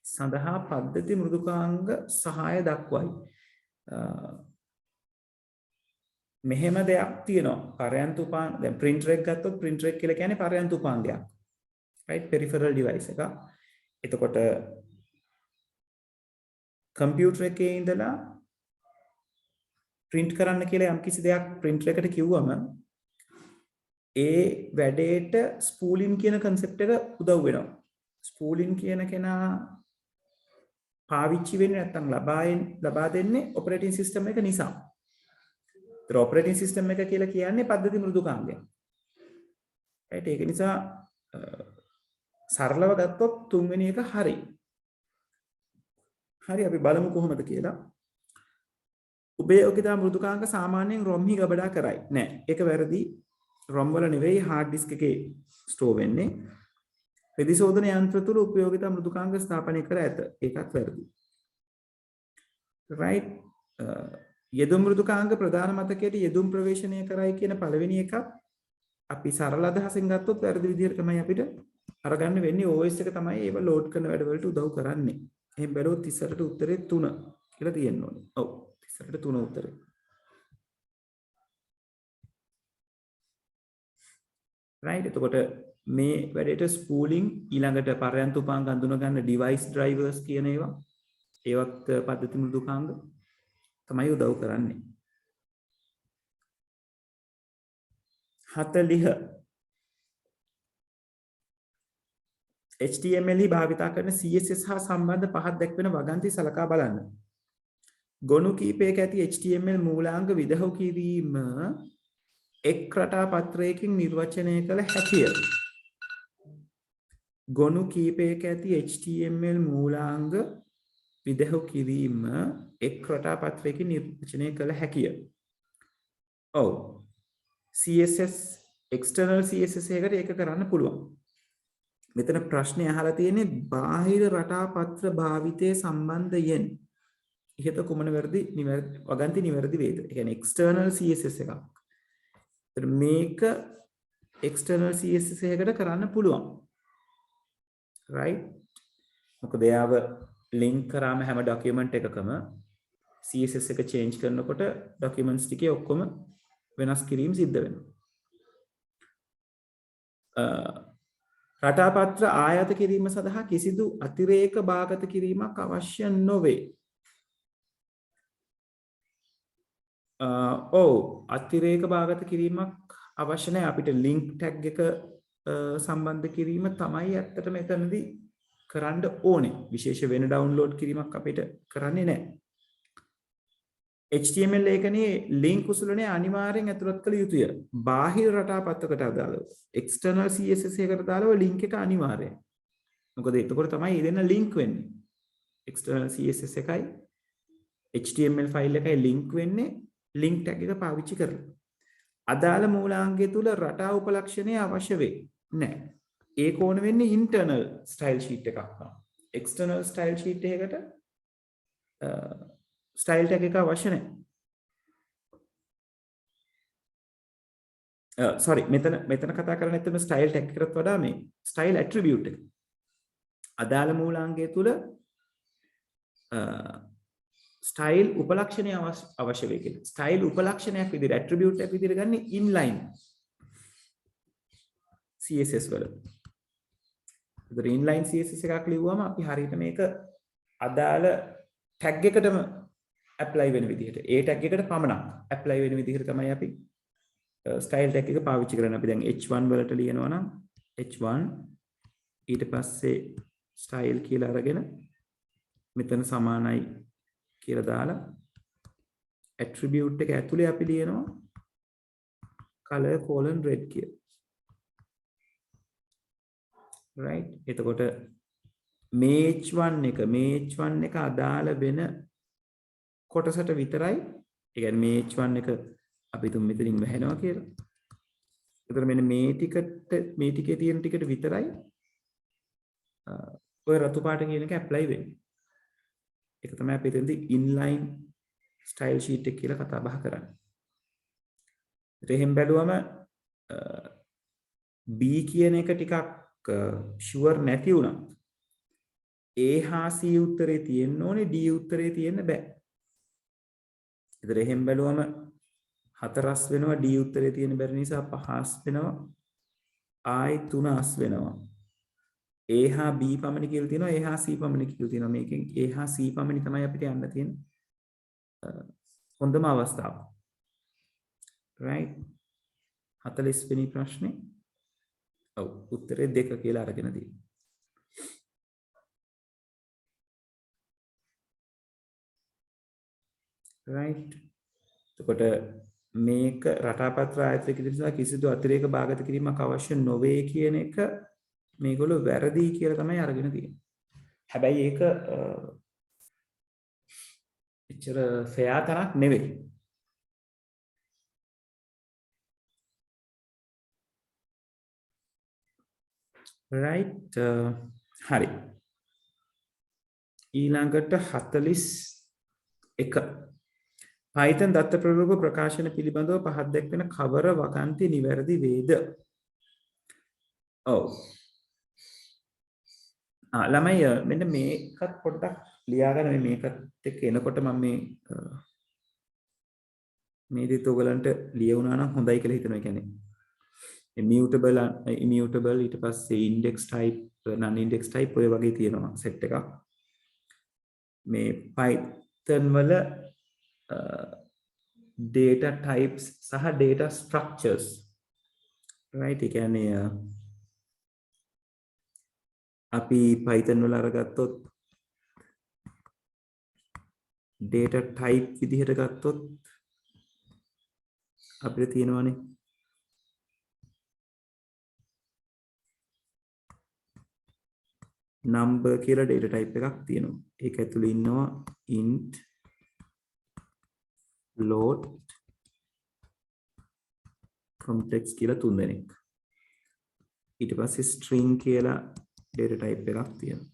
සඳහා පද්ධති මෘදුකාංග සහාය දක්වයි. මෙහෙම දෙයක් තියෙනවා. පර්යන්ත උපාංග දැන් printer එක ගත්තොත් printer එක කියලා කියන්නේ පර්යන්ත උපාංගයක්. right? peripheral device එක. එතකොට කම්පියුටර් එකේ ඉඳලා print කරන්න කියලා යම්කිසි දෙයක් printer එකට කිව්වම ඒ වැඩේට spooling කියන concept එක උදව් වෙනවා. spooling කියන කෙනා පාවිච්චි වෙන්නේ නැත්නම් ලබා දෙන්නේ operating system එක නිසා. ඒතර operating system එක කියලා කියන්නේ පද්ධති මෘදුකාංගය. right? ඒක නිසා සරලව ගත්තොත් තුන්වෙනි එක හරි. හරි, අපි බලමු කොහොමද කියලා. උපයෝගිතා මෘදුකාංග සාමාන්‍යයෙන් ROM හි ගබඩා කරයි. නෑ, ඒක වැරදි. ROM වල නෙවෙයි hard disk එකේ store වෙන්නේ. රෙදි සෝදන යන්ත්‍ර තුල උපයෝගිතා මෘදුකාංග ස්ථාපනය කර ඇත. ඒකත් වැරදි. right? යෙදුම් මෘදුකාංග ප්‍රධාන මතකයට යෙදුම් ප්‍රවේශණය කරයි කියන පළවෙනි එකත් අපි සරල අදහසින් ගත්තොත් වැරදි විදිහට තමයි අපිට අරගන්න වෙන්නේ. OS එක තමයි ඒව ලෝඩ් කරන වැඩවලට උදව් කරන්නේ. එහෙන් බැලුවොත් 30ට උත්තරේ 3 කියලා තියෙන්න ඕනේ. ඔව්, 30ට 3 උත්තරේ. right? එතකොට මේ වැඩේට spooling ඊළඟට පර්යන්ත උපාංග අඳුන ගන්න device drivers කියන ඒවා ඒවත් පද්ධති මෘදුකාංග තමයි උදව් කරන්නේ. 40 HTML භාවිතා කරන CSS හා සම්බන්ධ පහත් දැක්වෙන වගන්ති සලකා බලන්න. ගොනු කීපයක ඇති HTML මූලාංග විදහව් කිරීම එක් රටා පත්‍රයකින් නිර්වචනය කළ හැකිය. ගොනු කීපයක ඇති HTML මූලාංග විදහව් කිරීම එක් රටා පත්‍රයකින් නිර්වචනය කළ හැකිය. ඔව්. CSS external CSS එකකට ඒක කරන්න පුළුවන්. මෙතන ප්‍රශ්නේ අහලා තියෙන්නේ බාහිර රටා පත්‍ර භාවිතයේ සම්බන්ධයෙන් ඉහත කුමන වගන්ති නිවැරදි වේද? ඒ කියන්නේ external CSS එකක්. ඒතර මේක external CSS එකකට කරන්න පුළුවන්. right? මොකද එයාව link කරාම හැම document එකකම CSS එක change කරනකොට documents ටිකේ ඔක්කොම වෙනස් කිරීම සිද්ධ වෙනවා. රටාපත්‍ර ආයත කිරීම සඳහා කිසිදු අතිරේක භාගත කිරීමක් අවශ්‍ය නොවේ. ඔව්, අතිරේක භාගත කිරීමක් අවශ්‍ය නැහැ. අපිට link tag එක සම්බන්ධ කිරීම තමයි ඇත්තටම එතනදී කරන්න ඕනේ. විශේෂ වෙන download කිරීමක් අපිට කරන්නේ නැහැ. HTML ලේඛනයේ link උසුලනේ අනිවාර්යෙන් ඇතුළත් කළ යුතුය. බාහිර රටාපත්‍රකට අදාළව external CSS එකකට දාලව link එක අනිවාර්යයි. මොකද එතකොට තමයි මේ දෙන්න link වෙන්නේ. external CSS එකයි HTML file එකයි link වෙන්නේ link tag එක පාවිච්චි කරලා. අදාළ මූලාංගය තුල රටා උපලක්ෂණය අවශ්‍ය වෙයි. නැහැ. ඒක ඕන වෙන්නේ internal style sheet එකක් තමයි. external style sheet එකකට style tag එක අවශ්‍ය නැහැ. sorry මෙතන කතා කරන්නේ එතන style tag එකකට වඩා මේ style attribute එක. අදාළ මූලාංගය තුල style උපලක්ෂණය අවශ්‍ය වෙයි කියලා. style උපලක්ෂණයක් විදිහට attribute එකක් විදිහට ගන්න inline CSS වල. ඒතර inline CSS එකක් ලිව්වම අපි හරියට මේක අදාළ tag එකටම apply වෙන විදිහට ඒ tag එකට පමණක් apply වෙන විදිහට තමයි අපි style tag එක පාවිච්චි කරන්නේ. අපි දැන් h1 වලට ලියනවා නම් h1 ඊට පස්සේ style කියලා අරගෙන මෙතන සමානයි කියලා දාලා attribute එක ඇතුලේ අපි ලියනවා color colon red කියලා. right එතකොට මේ h1 එක අදාළ වෙන කොටසට විතරයි ඒ කියන්නේ මේ h1 එක අපි තුන් මෙතනින් වැහෙනවා කියලා. එතකොට මෙන්න මේ ටිකේ තියෙන ටිකට විතරයි ඔය රතු පාට කියන එක ඇප්ලයි වෙන්නේ. ඒක තමයි අපි එතනදී inline style sheet එක කියලා කතා බහ කරන්නේ. එහෙන් බැලුවම B කියන එක ටිකක් sure නැති වුණා. A හා C උත්තරේ තියෙන්න ඕනේ D උත්තරේ තියෙන්න බෑ. ඒතර එහෙන් බැලුවම 4 අස් වෙනවා D උත්තරේ තියෙන බැරි නිසා 5 අස් වෙනවා. I 3 අස් වෙනවා. A හා B පමණ කියලා තියෙනවා A හා C පමණ කියලා තියෙනවා. මේකෙන් A හා C පමණ තමයි අපිට යන්න තියෙන හොඳම අවස්ථාව. right 40 වෙනි ප්‍රශ්නේ. ඔව් උත්තරේ 2 කියලා අරගෙන තියෙනවා. right එතකොට මේක රටාපත්‍ර ආයතනයක නිසා කිසිදු අතිරේක භාගත කිරීමක් අවශ්‍ය නොවේ කියන එක මේගොල්ලෝ වැරදි කියලා තමයි අරගෙන තියෙන්නේ. හැබැයි ඒක එච්චර ෆෙයා තරක් නෙවෙයි. right හරි. ඊළඟට 41 Python දත්ත ප්‍රරූප ප්‍රකාශන පිළිබඳව පහත් දැක්වෙන කවර වගන්ති නිවැරදි වේද? ඔව්. ළමයි මෙන්න මේකත් පොඩ්ඩක් ලියාගන්න මේකත් එක්ක එනකොට මම මේ දෙත ඔයගලන්ට ලියුණා නම් හොඳයි කියලා හිතනවා. කියන්නේ immutable ඊට පස්සේ index type non index type ඔය වගේ තියෙනවා සෙට් එකක්. මේ Python වල data types සහ data structures right ඒ කියන්නේ අපි Python වල අරගත්තොත් data type විදිහට ගත්තොත් අපිට තියෙනවානේ number කියලා data type එකක් තියෙනවා. ඒක ඇතුලේ ඉන්නවා int float complex කියලා තුන් දෙනෙක්. ඊට පස්සේ string කියලා data type එකක් තියෙනවා.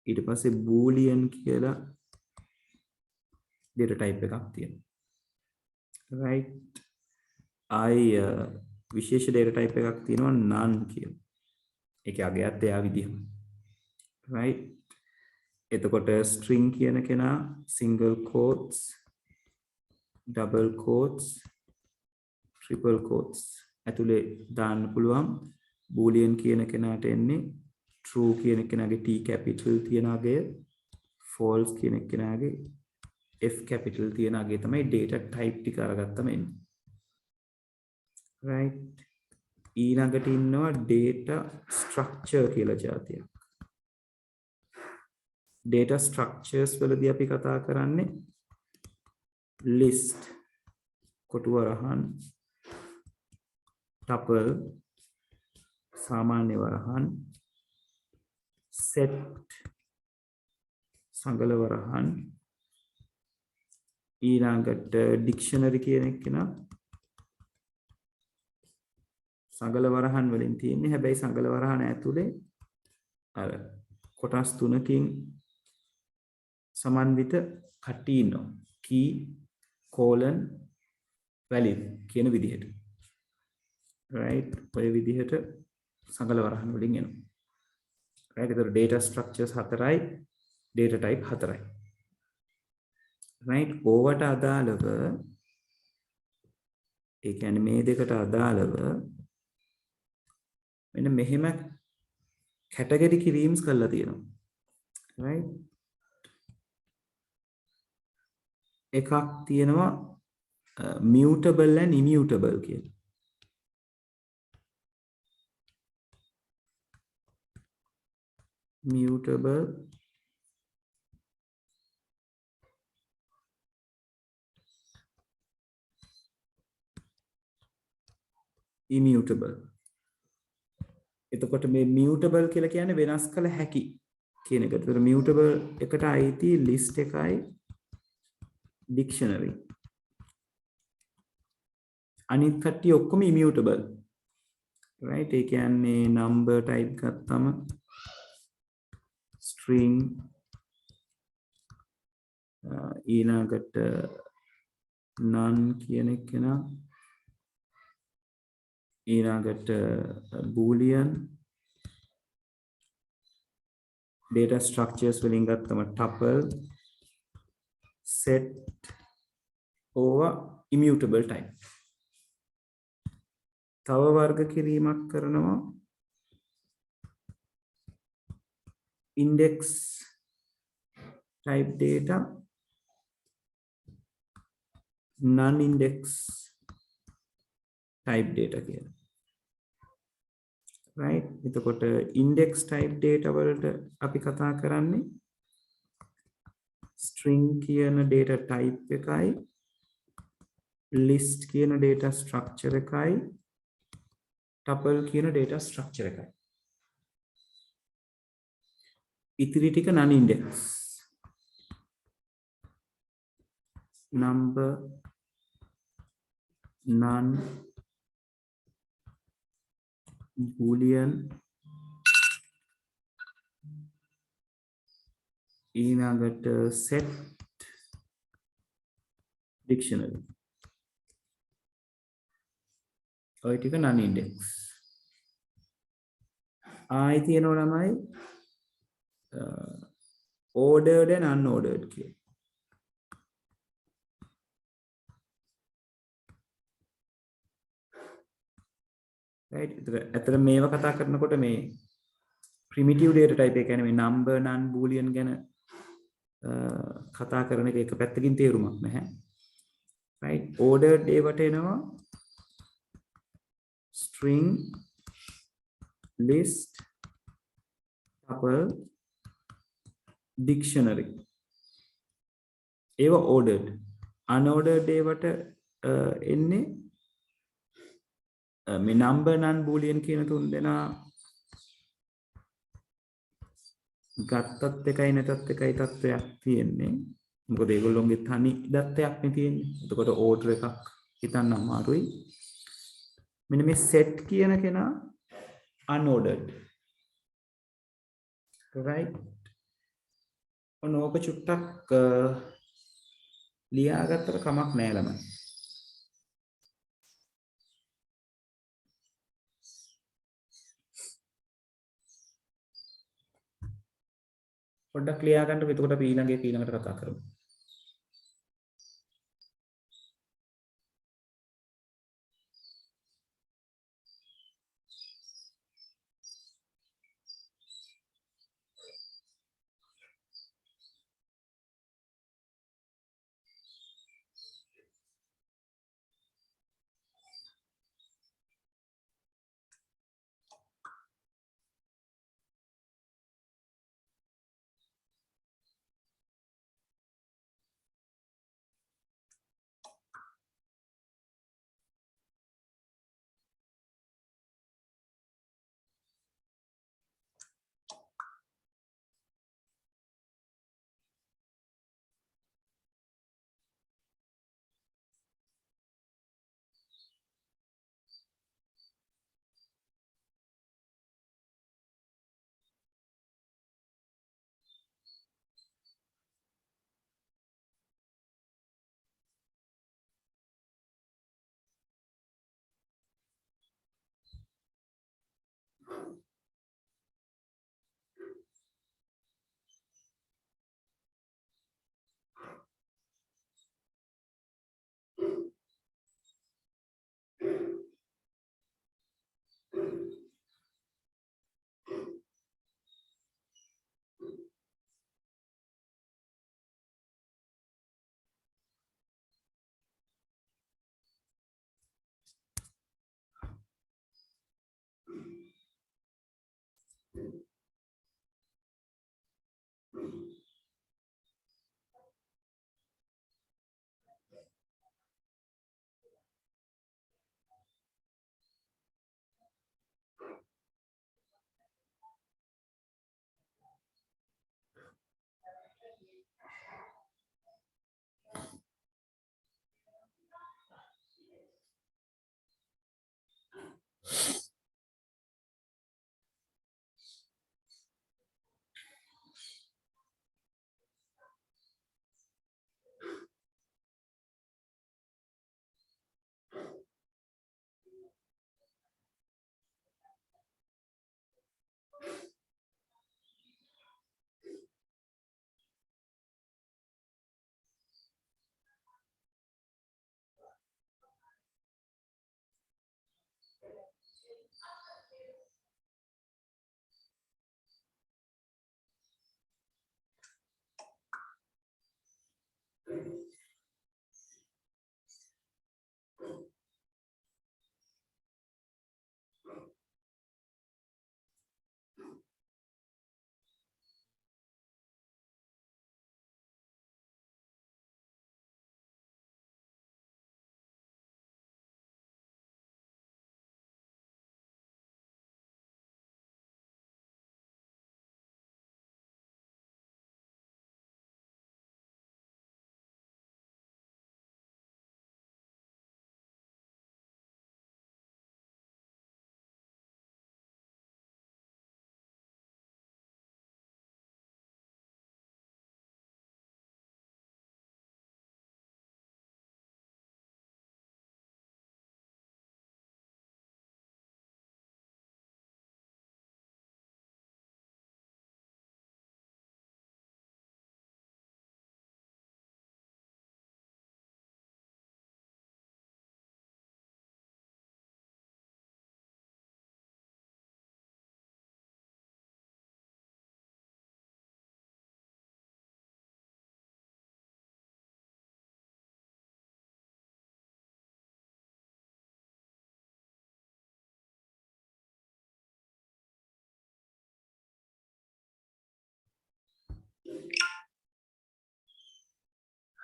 ඊට පස්සේ boolean කියලා data type එකක් තියෙනවා. right විශේෂ data type එකක් තියෙනවා none කියලා. ඒකේ අගයත් එයා විදිහම. right එතකොට string කියන කෙනා single quotes double quotes triple quotes ඇතුලේ දාන්න පුළුවන්. boolean කියන කෙනාට එන්නේ true කියන කෙනාගේ t capital තියෙන අගය false කියන කෙනාගේ f capital තියෙන අගය තමයි data type ටික අරගත්තම එන්නේ. right ඊළඟට ඉන්නවා data structure කියලා જાතියක්. data structures වලදී අපි කතා කරන්නේ list කොටු වරහන් tuple සාමාන්‍ය වරහන් set සංගල වරහන් ඊළඟට dictionary කියන එක නා සංගල වරහන් වලින් තියෙන්නේ. හැබැයි සංගල වරහන ඇතුලේ අර කොටස් තුනකින් සමන්විත කට්ටිය ඉන්නවා. key colon value කියන විදිහට. right ඔය විදිහට සංගල වරහන් වලින් එනවා right ඒතර data structures 4යි data type 4යි right ඕවට අදාළව ඒ කියන්නේ මේ දෙකට අදාළව මෙන්න මෙහෙම කැටගරි කිරීම්ස් කරලා තියෙනවා right එකක් තියෙනවා mutable and immutable කියලා mutable immutable එතකොට මේ mutable කියලා කියන්නේ වෙනස් කළ හැකි කියන එකට. ඒතර mutable එකට අයිති list එකයි dictionary. අනිත් කට්ටිය ඔක්කොම immutable. right ඒ කියන්නේ number type ගත්තම string ඊළඟට none කියන එක නා ඊළඟට boolean data structures වලින් ගත්තම tuple set over immutable type තව වර්ග කිරීමක් කරනවා index type data non index type data කියලා right එතකොට index type data වලට අපි කතා කරන්නේ string කියන data type එකයි list කියන data structure එකයි tuple කියන data structure එකයි ඉතිරි ටික non index number none boolean ඊළඟට set dictionary ඔය ටික non index ආයි තියෙනවා ළමයි ordered and unordered කියලා right ඇත්තට මේව කතා කරනකොට මේ primitive data type එක කියන්නේ මේ number non boolean ගැන කතා කරන එක පැත්තකින් තේරුමක් නැහැ right ordered ඒවට එනවා string list tuple dictionary ඒවා ordered unordered ඒවට එන්නේ මේ number non boolean කියන තුන් දෙනා ගත්තත් එකයි නැතත් එකයි තත්ත්වයක් තියෙන්නේ මොකද ඒගොල්ලොන්ගේ තනි දත්තයක් නේ තියෙන්නේ එතකොට order එකක් හිතන්න අමාරුයි මෙන්න මේ set කියන කෙනා unordered right ඔනෝක චුට්ටක් ලියාගත්තට කමක් නෑ ළමයි පොඩ්ඩක් ලියා ගන්න එතකොට අපි ඊළඟට කතා කරමු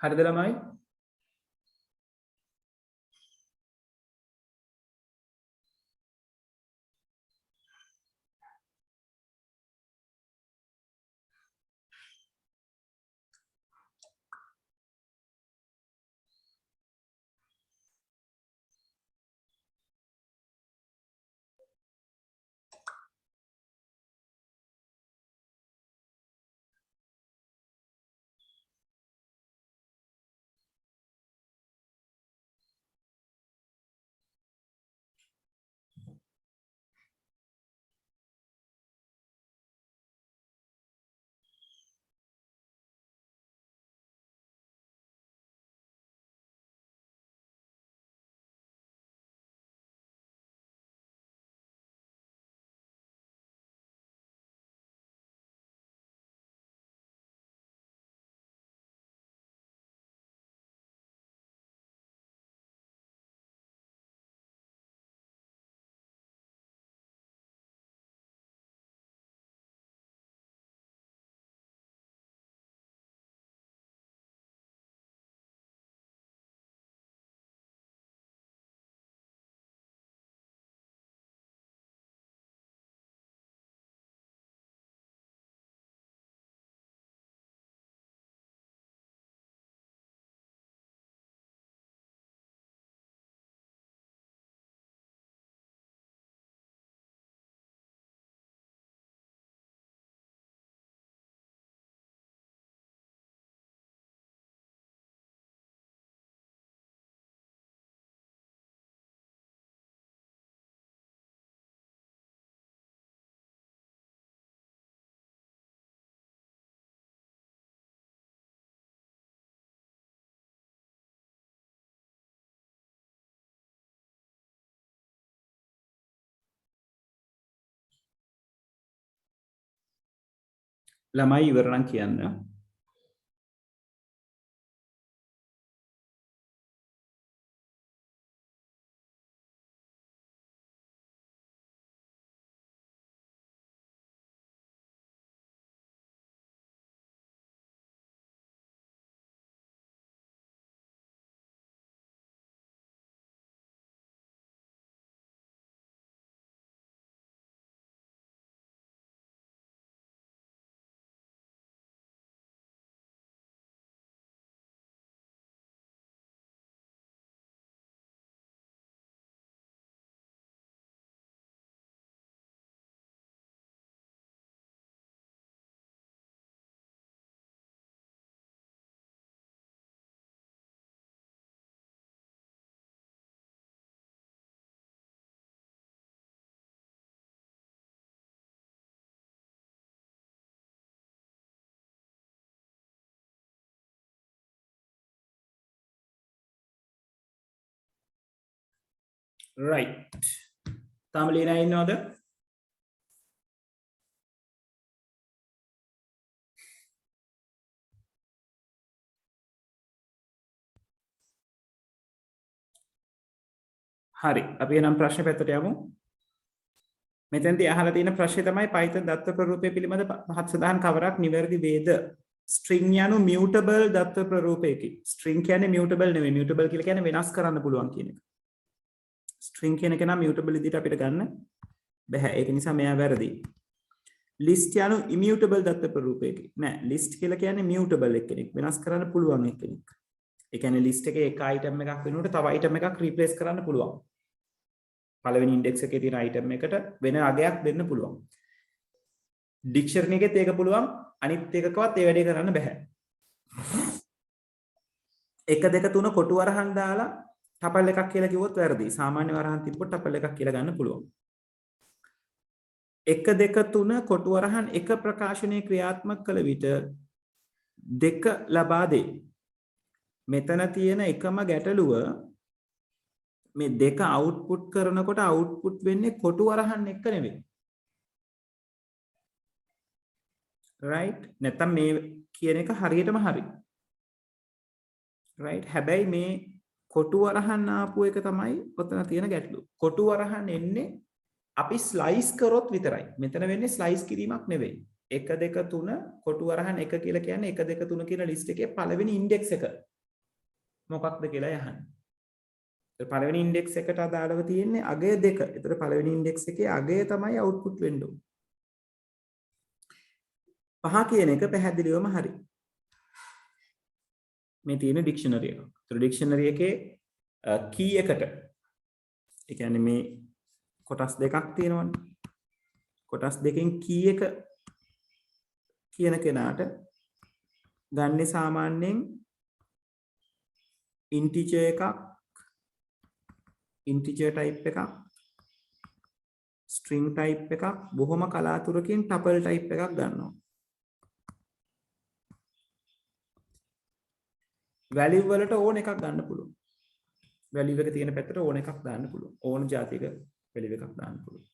හරිද ළමයි? ළමයි ඉවර නම් කියන්න. right. තාම ලියනා ඉන්නවද? හරි. අපි එනම් ප්‍රශ්න පැත්තට යමු. මෙතෙන්දී අහලා තියෙන ප්‍රශ්නේ තමයි Python දත්ත ප්‍රරූපය පිළිබඳ පහත් සඳහන් කවරක් නිවැරදි වේද? string යනු mutable දත්ත ප්‍රරූපයකි. string කියන්නේ mutable නෙවෙයි. mutable කියලා කියන්නේ වෙනස් කරන්න පුළුවන් කියන එක. string කියන එක නම් mutable විදිහට අපිට ගන්න බෑ. ඒක නිසා මෙයා වැරදි. list යනු immutable දත්ත ප්‍රරූපයකි. නෑ list කියලා කියන්නේ mutable එකෙක්. වෙනස් කරන්න පුළුවන් එකෙක්. ඒ කියන්නේ list එකේ එක item එකක් වෙනුවට තව item එකක් replace කරන්න පුළුවන්. පළවෙනි index එකේ තියෙන item එකට වෙන අගයක් දෙන්න පුළුවන්. dictionary එකෙත් ඒක පුළුවන්. අනිත් එකකවත් ඒ වැඩේ කරන්න බෑ. 1 2 3 කොටු වරහන් දාලා ටපල් එකක් කියලා කිව්වොත් වැරදි. සාමාන්‍ය වරහන් තිබ්බොත් ටපල් එකක් කියලා ගන්න පුළුවන්. 1 2 3 කොටු වරහන් එක ප්‍රකාශනයේ ක්‍රියාත්මක කළ විට දෙක ලබා දෙයි. මෙතන තියෙන එකම ගැටලුව මේ දෙක අවුට්පුට් කරනකොට අවුට්පුට් වෙන්නේ කොටු වරහන් එක නෙවෙයි. right? නැත්තම් මේ කියන එක හරියටම හරි. right? හැබැයි මේ කොටු වරහන් ආපු එක තමයි ඔතන තියෙන ගැටලුව. කොටු වරහන් එන්නේ අපි ස්ලයිස් කරොත් විතරයි. මෙතන වෙන්නේ ස්ලයිස් කිරීමක් නෙවෙයි. 1 2 3 කොටු වරහන් 1 කියලා කියන්නේ 1 2 3 කියන ලිස්ට් එකේ පළවෙනි ඉන්ඩෙක්ස් එක. මොකක්ද කියලා යහන්නේ. පළවෙනි ඉන්ඩෙක්ස් එකට අදාළව තියෙන්නේ අගය 2. ඒතර පළවෙනි ඉන්ඩෙක්ස් එකේ අගය තමයි අවුට්පුට් වෙන්න ඕනේ. 5 කියන එක පැහැදිලිවම හරි. මේ තියෙන ඩික්ෂනරි එක. ඒතර ඩික්ෂනරි එකේ කී එකට ඒ කියන්නේ මේ කොටස් දෙකක් තියෙනවනේ. කොටස් දෙකෙන් කී එක කියන කෙනාට ගන්නේ සාමාන්‍යයෙන් ඉන්ටිජර් එකක්, ඉන්ටිජර් ටයිප් එකක්, ස්ට්‍රින්ග් ටයිප් එකක්, බොහොම කලාතුරකින් ටපල් ටයිප් එකක් ගන්නවා. වැලියු වලට ඕන එකක් ගන්න පුළුවන්. වැලියු එක තියෙන පැත්තට ඕන එකක් දාන්න පුළුවන්. ඕන જાතියක වැලියු එකක් දාන්න පුළුවන්.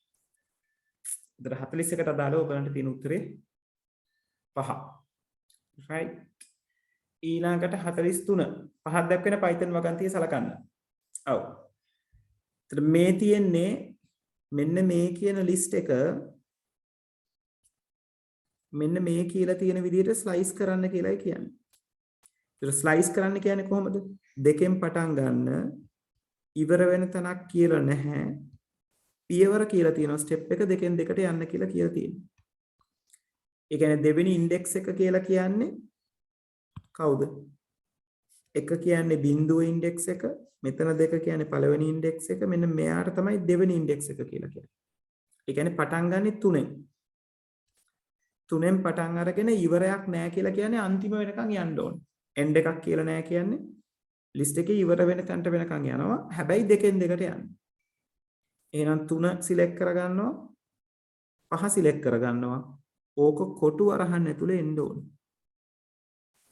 ඒතර 41කට අදාළව ඔයගලන්ට තියෙන උත්තරේ 5. right. ඊළඟට 43 පහක් දක්වන Python වගන්තිය සලකන්න. ඔව්. ඒතර මේ තියෙන්නේ මෙන්න මේ කියන ලිස්ට් එක මෙන්න මේ කියලා තියෙන විදිහට ස්ලයිස් කරන්න කියලායි කියන්නේ. ඒතර ස්ලයිස් කරන්න කියන්නේ කොහොමද? දෙකෙන් පටන් ගන්න ඉවර වෙන තැනක් කියලා නැහැ. පියවර කියලා තියෙනවා ස්ටෙප් එක දෙකෙන් දෙකට යන්න කියලා තියෙනවා. ඒ කියන්නේ දෙවෙනි ඉන්ඩෙක්ස් එක කියලා කියන්නේ කවුද? එක කියන්නේ බිඳුව ඉන්ඩෙක්ස් එක, මෙතන දෙක කියන්නේ පළවෙනි ඉන්ඩෙක්ස් එක, මෙන්න මෙයාට තමයි දෙවෙනි ඉන්ඩෙක්ස් එක කියලා කියන්නේ. ඒ කියන්නේ පටන් ගන්නෙ 3ෙන්. 3ෙන් පටන් අරගෙන ඉවරයක් නැහැ කියලා කියන්නේ අන්තිම වෙනකන් යන්න ඕනේ. end එකක් කියලා නැහැ කියන්නේ ලිස්ට් එකේ ඉවර වෙන තැනට වෙනකන් යනවා. හැබැයි දෙකෙන් දෙකට යන්නේ. එහෙනම් 3 සිලෙක්ට් කරගන්නවා, 5 සිලෙක්ට් කරගන්නවා. ඕක කොටු අරහන් ඇතුලේ එන්න ඕනේ.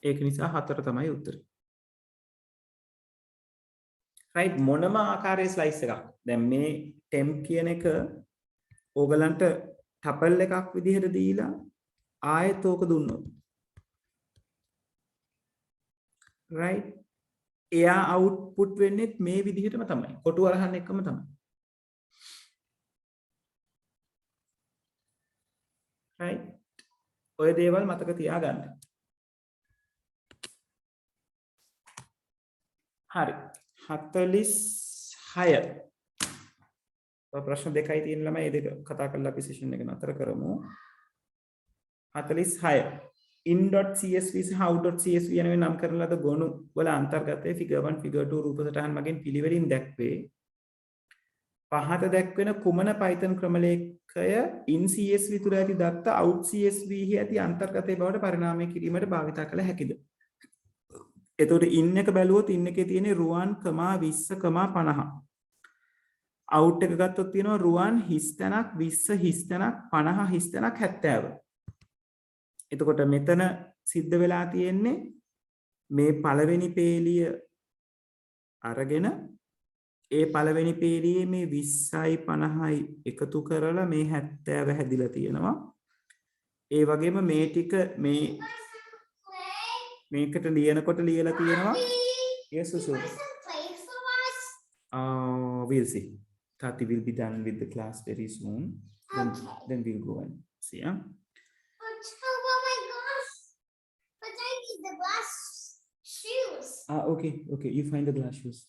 ඒක නිසා 4 තමයි උත්තරේ. right. මොනම ආකාරයේ ස්ලයිස් එකක්. දැන් මේ temp කියන එක ඕගලන්ට ටපල් එකක් විදිහට දීලා ආයෙත් ඕක දුන්නොත් right. එයා අවුට්පුට් වෙන්නේ මේ විදිහටම තමයි. කොටු අරහන් එක්කම තමයි. right. ඔය දේවල් මතක තියාගන්න. හරි. 46. ප්‍රශ්න දෙකයි තියෙන ළමයි ඒ දෙක කතා කරලා අපි සෙෂන් එක නතර කරමු. 46. in.csv සහ out.csv යන නම් කරන ලද ගොනු වල අන්තර්ගතයේ figure 1 figure 2 රූප සටහන් මගින් පිළිවෙලින් දැක්වේ. පහත දැක්වෙන කුමන Python ක්‍රමලේඛය in csv තුල ඇති දත්ත out csv හි ඇති අන්තර්ගතයේ බවට පරිණාමය කිරීමට භාවිත කළ හැකිද? එතකොට in එක බැලුවොත් in එකේ තියෙන රුවන් 20,50. out එක ගත්තොත් තියෙනවා රුවන් හිස් තැනක් 20 හිස් තැනක් 50 හිස් තැනක් 70. එතකොට මෙතන සිද්ධ වෙලා තියෙන්නේ මේ පළවෙනි පේලිය අරගෙන ඒ පළවෙනි පේලියේ මේ 20යි 50යි එකතු කරලා මේ 70 හැදිලා තියෙනවා. ඒ වගේම මේ ටික මේකට ලියනකොට ලියලා තියෙනවා. yes so we'll see. Tati will be done with the class very soon. Then we'll go and see. Huh? But I need the glass shoes. Okay. You find the glass shoes.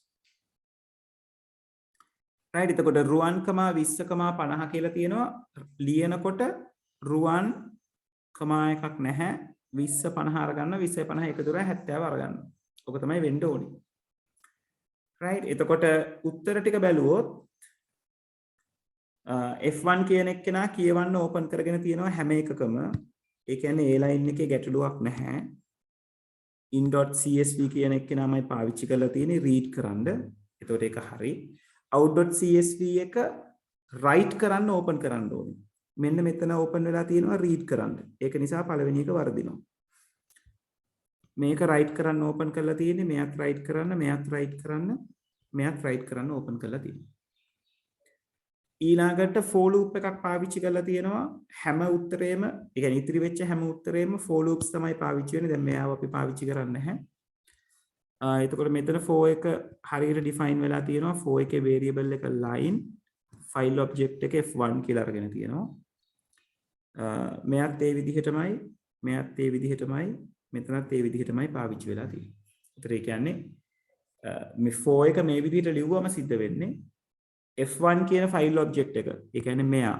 right. එතකොට රුවන් 20,50 කියලා තියෙනවා. ලියනකොට රුවන් එකක් නැහැ. 20 50 අරගන්න 20 50 එකතු කරලා 70 අරගන්න. ඔක තමයි වෙන්න ඕනේ. right. එතකොට උත්තර ටික බැලුවොත් F1 කියන එක්කෙනා කියවන්න ඕපන් කරගෙන තියෙනවා හැම එකකම. ඒ කියන්නේ ඒ ලයින් එකේ ගැටලුවක් නැහැ. in.csv කියන එක්කෙනාමයි පාවිච්චි කරලා තියෙන්නේ රීඩ් කරන්න. එතකොට ඒක හරි. out.csv එක write කරන්න ඕපන් කරන්න ඕනේ. මෙන්න මෙතන ඕපන් වෙලා තියෙනවා රීඩ් කරන්න. ඒක නිසා පළවෙනි එක වර්ධිනවා. මේක write කරන්න ඕපන් කරලා තියෙන්නේ මෙයත් write කරන්න, මෙයත් write කරන්න, මෙයත් write කරන්න ඕපන් කරලා තියෙනවා. ඊළඟට for loop එකක් පාවිච්චි කරලා තියෙනවා හැම උත්තරේම, ඒ කියන්නේ ඉතිරි වෙච්ච හැම උත්තරේම for loops තමයි පාවිච්චි වෙන්නේ. දැන් මෙයාව අපි පාවිච්චි කරන්නේ නැහැ. එතකොට මෙතන for එක හරියට define වෙලා තියෙනවා. for එකේ variable එක line, file object එක f1 කියලා අරගෙන තියෙනවා. මෙයත් ඒ විදිහටමයි, මෙයත් ඒ විදිහටමයි, මෙතනත් ඒ විදිහටමයි පාවිච්චි වෙලා තියෙන්නේ. ඒතර ඒ කියන්නේ මේ for එක මේ විදිහට ලිව්වම සිද්ධ වෙන්නේ f1 කියන ෆයිල් ඔබ්ජෙක්ට් එක. ඒ කියන්නේ මෙයා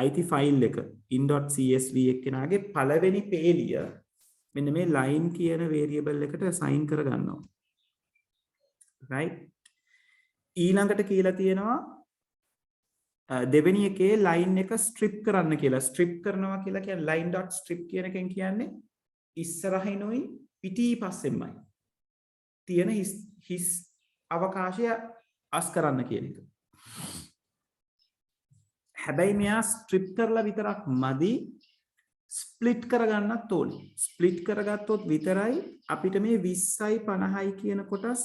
IT ෆයිල් එක in.csv එක්කෙනාගේ පළවෙනි පේලිය මෙන්න මේ line කියන variable එකට assign කර ගන්නවා. right? ඊළඟට කියලා තියෙනවා දෙවෙනි එකේ line එක strip කරන්න කියලා. strip කරනවා කියලා කියන්නේ line.strip කියන එකෙන් කියන්නේ ඉස්සරහිනුයි පිටිපස්සෙන්මයි තියෙන හිස් අවකාශය අස් කරන්න කියන එක. හැබැයි මෙයා ස්ට්‍රිප් කරලා විතරක් මදි ස්ප්ලිට් කරගන්නත් ඕනේ. ස්ප්ලිට් කරගත්තොත් විතරයි අපිට මේ 20යි 50යි කියන කොටස්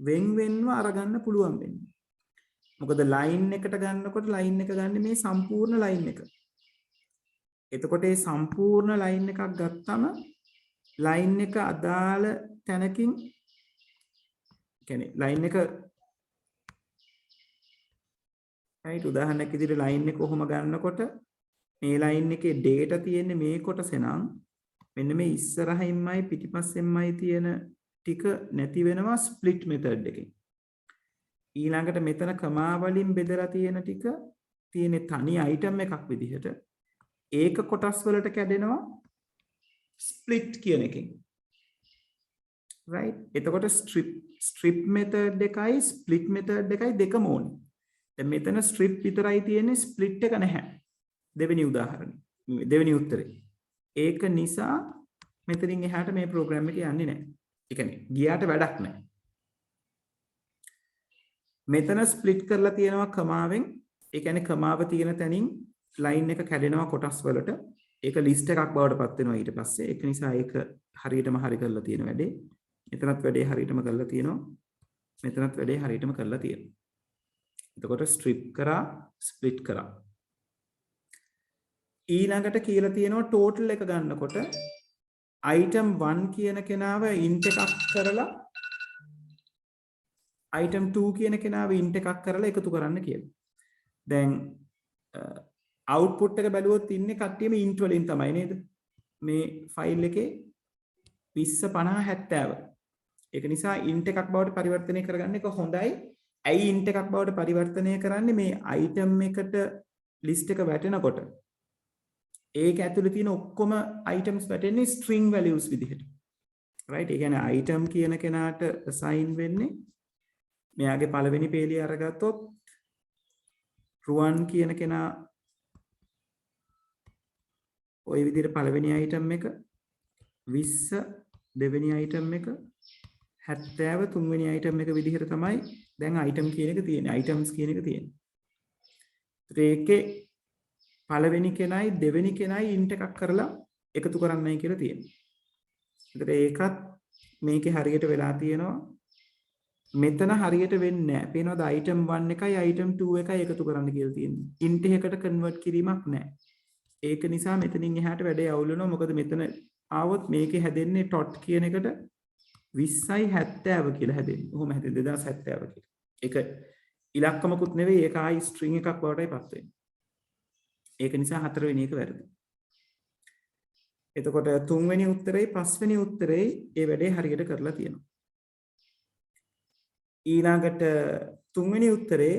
වෙන් වෙන්ව අරගන්න පුළුවන් වෙන්නේ. මොකද ලයින් එකට ගන්නකොට ලයින් එක ගන්න මේ සම්පූර්ණ ලයින් එක. එතකොට මේ සම්පූර්ණ ලයින් එකක් ගත්තම ලයින් එක අදාළ තැනකින් කියන්නේ ලයින් එක right උදාහරණයක් විදිහට ලයින් එක කොහොම ගන්නකොට මේ ලයින් එකේ data තියෙන්නේ මේ කොටසේ නම් මෙන්න මේ ඉස්සරහින්මයි පිටිපස්සෙන්මයි තියෙන ටික නැති වෙනවා split method එකෙන්. ඊළඟට මෙතන කමා වලින් බෙදලා තියෙන ටික තියෙන තනි item එකක් විදිහට ඒක කොටස් වලට කැඩෙනවා split කියන එකෙන්. right එතකොට strip method එකයි split method එකයි දෙකම ඕනේ. දැන් මෙතන strip විතරයි තියෙන්නේ split එක නැහැ. දෙවෙනි උදාහරණය. දෙවෙනි උත්තරේ. ඒක නිසා මෙතනින් එහාට මේ ප්‍රෝග්‍රෑම් එක යන්නේ නැහැ. ඒ කියන්නේ ගියාට වැඩක් නැහැ. මෙතන ස්ප්ලිට් කරලා තියෙනවා කමාවෙන්. ඒ කියන්නේ කමාව තියෙන තැනින් ලයින් එක කැඩෙනවා කොටස් වලට. ඒක ලිස්ට් එකක් බවට පත් වෙනවා ඊට පස්සේ. ඒක නිසා ඒක හරියටම හරි කරලා තියෙන වැඩේ. මෙතනත් වැඩේ හරියටම කරලා තියෙනවා. මෙතනත් වැඩේ හරියටම කරලා තියෙනවා. එතකොට ස්ට්‍රිප් කරා ස්ප්ලිට් කරා. ඊළඟට කියලා තියෙනවා ටෝටල් එක ගන්නකොට item 1 කියන කෙනාව int එකක් කරලා item 2 කියන කෙනාව int එකක් කරලා එකතු කරන්න කියලා. දැන් output එක බැලුවොත් ඉන්නේ කට්ටියම int වලින් තමයි නේද? මේ ෆයිල් එකේ 20 50 70. ඒක නිසා int එකක් බවට පරිවර්තනය කරගන්න එක හොඳයි. ඇයි int එකක් බවට පරිවර්තනය කරන්නේ මේ item එකට list එක වැටෙනකොට ඒක ඇතුලේ තියෙන ඔක්කොම items වැටෙන්නේ string values විදිහට. right? ඒ කියන්නේ item කියන කෙනාට assign වෙන්නේ මෙයාගේ පළවෙනි පේලිය අරගත්තොත් රුවන් කියන කෙනා ওই විදිහට පළවෙනි item එක 20 දෙවෙනි item එක 70 තුන්වෙනි item එක විදිහට තමයි දැන් item කියන එක තියෙන්නේ. items කියන එක තියෙන්නේ. ඒකේ පළවෙනි කෙනයි දෙවෙනි කෙනයි int එකක් කරලා එකතු කරන්නයි කියලා තියෙනවා. ඒකට ඒකත් මේකේ හරියට වෙලා තියෙනවා. මෙතන හරියට වෙන්නේ නැහැ. පේනවද item 1 එකයි item 2 එකයි එකතු කරන්න කියලා තියෙන්නේ. int එකකට convert කිරීමක් නැහැ. ඒක නිසා මෙතනින් එහාට වැඩේ අවුල් වෙනවා. මොකද මෙතන ආවොත් මේකේ හැදෙන්නේ tot කියන එකට 20යි 70 කියලා හැදෙන්නේ. කොහොම හැදෙන්නේ 2070 කියලා. ඒක ඉලක්කමකුත් නෙවෙයි ඒක ආයි string එකක් බවටයි පත් වෙන්නේ. ඒක නිසා හතරවෙනි එක වැරදි. එතකොට තුන්වෙනි උත්තරේ පස්වෙනි උත්තරේ ඒ වැඩේ හරියට කරලා තියෙනවා. ඊළඟට තුන්වෙනි උත්තරේ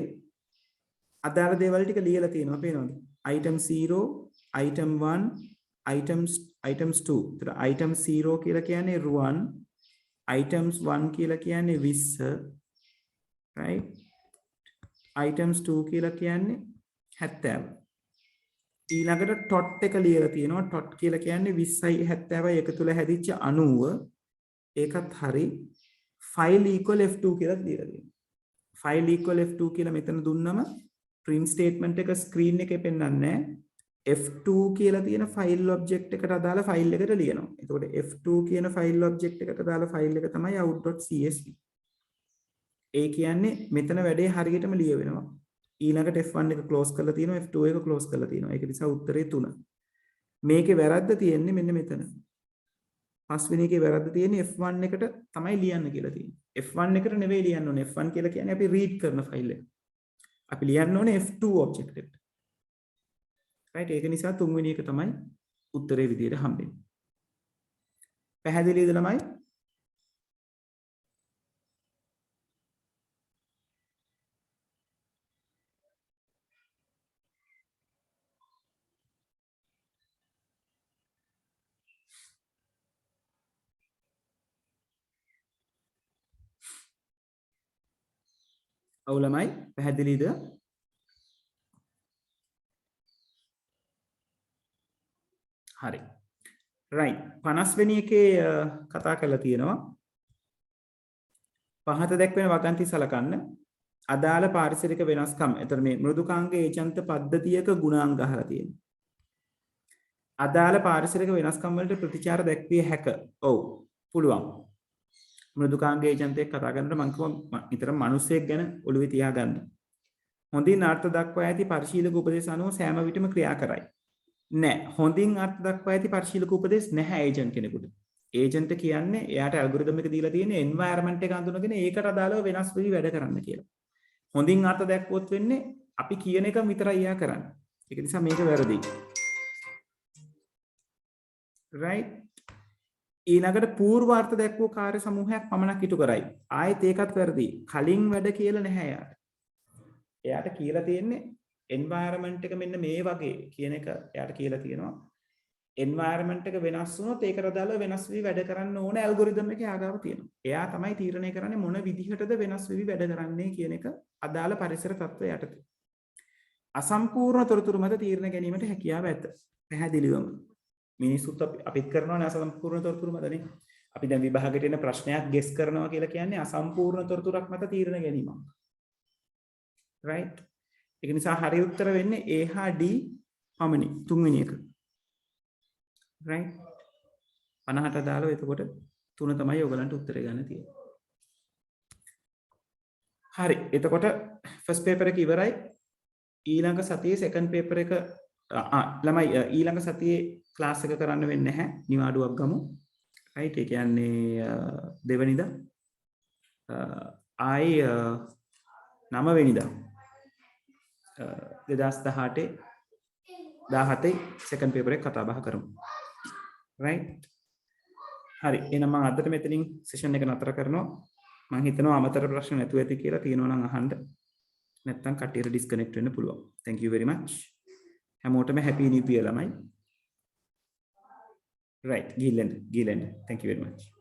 අදාළ දේවල් ටික ලියලා තියෙනවා පේනවද? item 0, item 1, items 2. ඒතර item 0 කියලා කියන්නේ රුවන්, items 1 කියලා කියන්නේ 20, right? items 2 කියලා කියන්නේ 70. ඊළඟට tot එක ලියලා තියෙනවා. tot කියලා කියන්නේ 20යි 70යි එකතු වෙලා හැදිච්ච 90. ඒකත් හරි. file equal f2 කියලා දීලා තියෙනවා. file equal f2 කියලා මෙතන දුන්නම print statement එක screen එකේ පෙන්වන්නේ නැහැ. f2 කියලා තියෙන file object එකට අදාළ file එකට ලියනවා. එතකොට f2 කියන file object එකට අදාළ file එක තමයි out.csv. ඒ කියන්නේ මෙතන වැඩේ හරියටම ලියවෙනවා. ඊළඟට F1 එක close කරලා තියෙනවා F2 එක close කරලා තියෙනවා. ඒක නිසා උත්තරේ 3. මේකේ වැරද්ද තියෙන්නේ මෙන්න මෙතන. පස්වෙනි එකේ වැරද්ද තියෙන්නේ F1 එකට තමයි ලියන්න කියලා තියෙන්නේ. F1 එකට නෙවෙයි ලියන්න ඕනේ. F1 කියලා කියන්නේ අපි read කරන ෆයිල් එක. අපි ලියන්න ඕනේ F2 object එකට. right? ඒක නිසා තුන්වෙනි එක තමයි උත්තරේ විදියට හම්බෙන්නේ. පැහැදිලිද ළමයි? ඔව් ළමයි පැහැදිලිද? හරි. right 50 වෙනි එකේ කතා කරලා තියෙනවා. පහත දැක්වෙන වගන්ති සලකන්න. අදාළ පාරිසරික වෙනස්කම්. එතන මේ මෘදුකාංග ඒජන්ත පද්ධතියක ගුණාංග අහලා තියෙනවා. අදාළ පාරිසරික වෙනස්කම් වලට ප්‍රතිචාර දැක්විය හැක. ඔව් පුළුවන්. මෘදුකාංග ඒජන්තයෙක් කතා කරනකොට මම කිව්වා නිතරම මිනිස්සෙක් ගැන ඔළුවේ තියාගන්න. හොඳින් අර්ථ දක්වා ඇති පරිශීලක උපදේශ අනුව සෑම විටම ක්‍රියා කරයි. නෑ හොඳින් අර්ථ දක්වා ඇති පරිශීලක උපදේශ නැහැ ඒජන්ට් කෙනෙකුට. ඒජන්ට් කියන්නේ එයාට ඇල්ගොරිතම් එක දීලා තියෙන්නේ එන්වයරන්මන්ට් එක අඳුනගෙන ඒකට අදාළව වෙනස් වෙවි වැඩ කරන්න කියලා. හොඳින් අර්ථ දැක්වුවොත් වෙන්නේ අපි කියන එක විතරයි එයා කරන්නේ. ඒක නිසා මේක වැරදි. right ඊළඟට පූර්වාර්ථ දැක්වූ කාර්ය සමූහයක් පමණක් ඉටු කරයි. ආයෙත් ඒකත් වැරදි. කලින් වැඩ කියලා නැහැ එයාට. එයාට කියලා තියෙන්නේ environment එක මෙන්න මේ වගේ කියන එක එයාට කියලා තියෙනවා. environment එක වෙනස් වුණොත් ඒකට අදාළව වෙනස් වෙවි වැඩ කරන්න ඕන ඇල්ගොරිතම් එක යාගාව තියෙනවා. එයා තමයි තීරණය කරන්නේ මොන විදිහටද වෙනස් වෙවි වැඩ කරන්නේ කියන එක අදාළ පරිසර තත්ත්වය යටතේ. අසම්පූර්ණ තොරතුරු මත තීරණ ගැනීමට හැකියාව ඇත. පැහැදිලිවම මිනිස්සුත් අපිත් කරනවානේ අසම්පූර්ණ තොරතුරු මතනේ. අපි දැන් විභාගයට එන ප්‍රශ්නයක් ගෙස් කරනවා කියලා කියන්නේ අසම්පූර්ණ තොරතුරක් මත තීරණ ගැනීමක්. right ඒක නිසා හරි උත්තර වෙන්නේ A හා D පමණි තුන්වෙනි එක. right 50ට දාලා එතකොට 3 තමයි ඔයගලන්ට උත්තරේ ගන්න තියෙන්නේ. හරි එතකොට ෆස්ට් පේපර් එක ඉවරයි. ඊළඟ සතියේ සෙකන්ඩ් පේපර් එක ළමයි ඊළඟ සතියේ ක්ලාස් එක කරන්න වෙන්නේ නැහැ. නිවාඩුවක් ගමු. right ඒ කියන්නේ දෙවෙනිදා ආයි 9 වෙනිදා 2017 සෙකන්ඩ් පේපර් එක කතා බහ කරමු. right හරි එහෙනම් මම අදට මෙතනින් සෙෂන් එක නතර කරනවා. මම හිතනවා අමතර ප්‍රශ්න නැතුව ඇති කියලා තියෙනවා නම් අහන්න. නැත්නම් කටියට ඩිස්කනෙක්ට් වෙන්න පුළුවන්. thank you very much. හැමෝටම happy new year ළමයි. right ගිහින් thank you very much.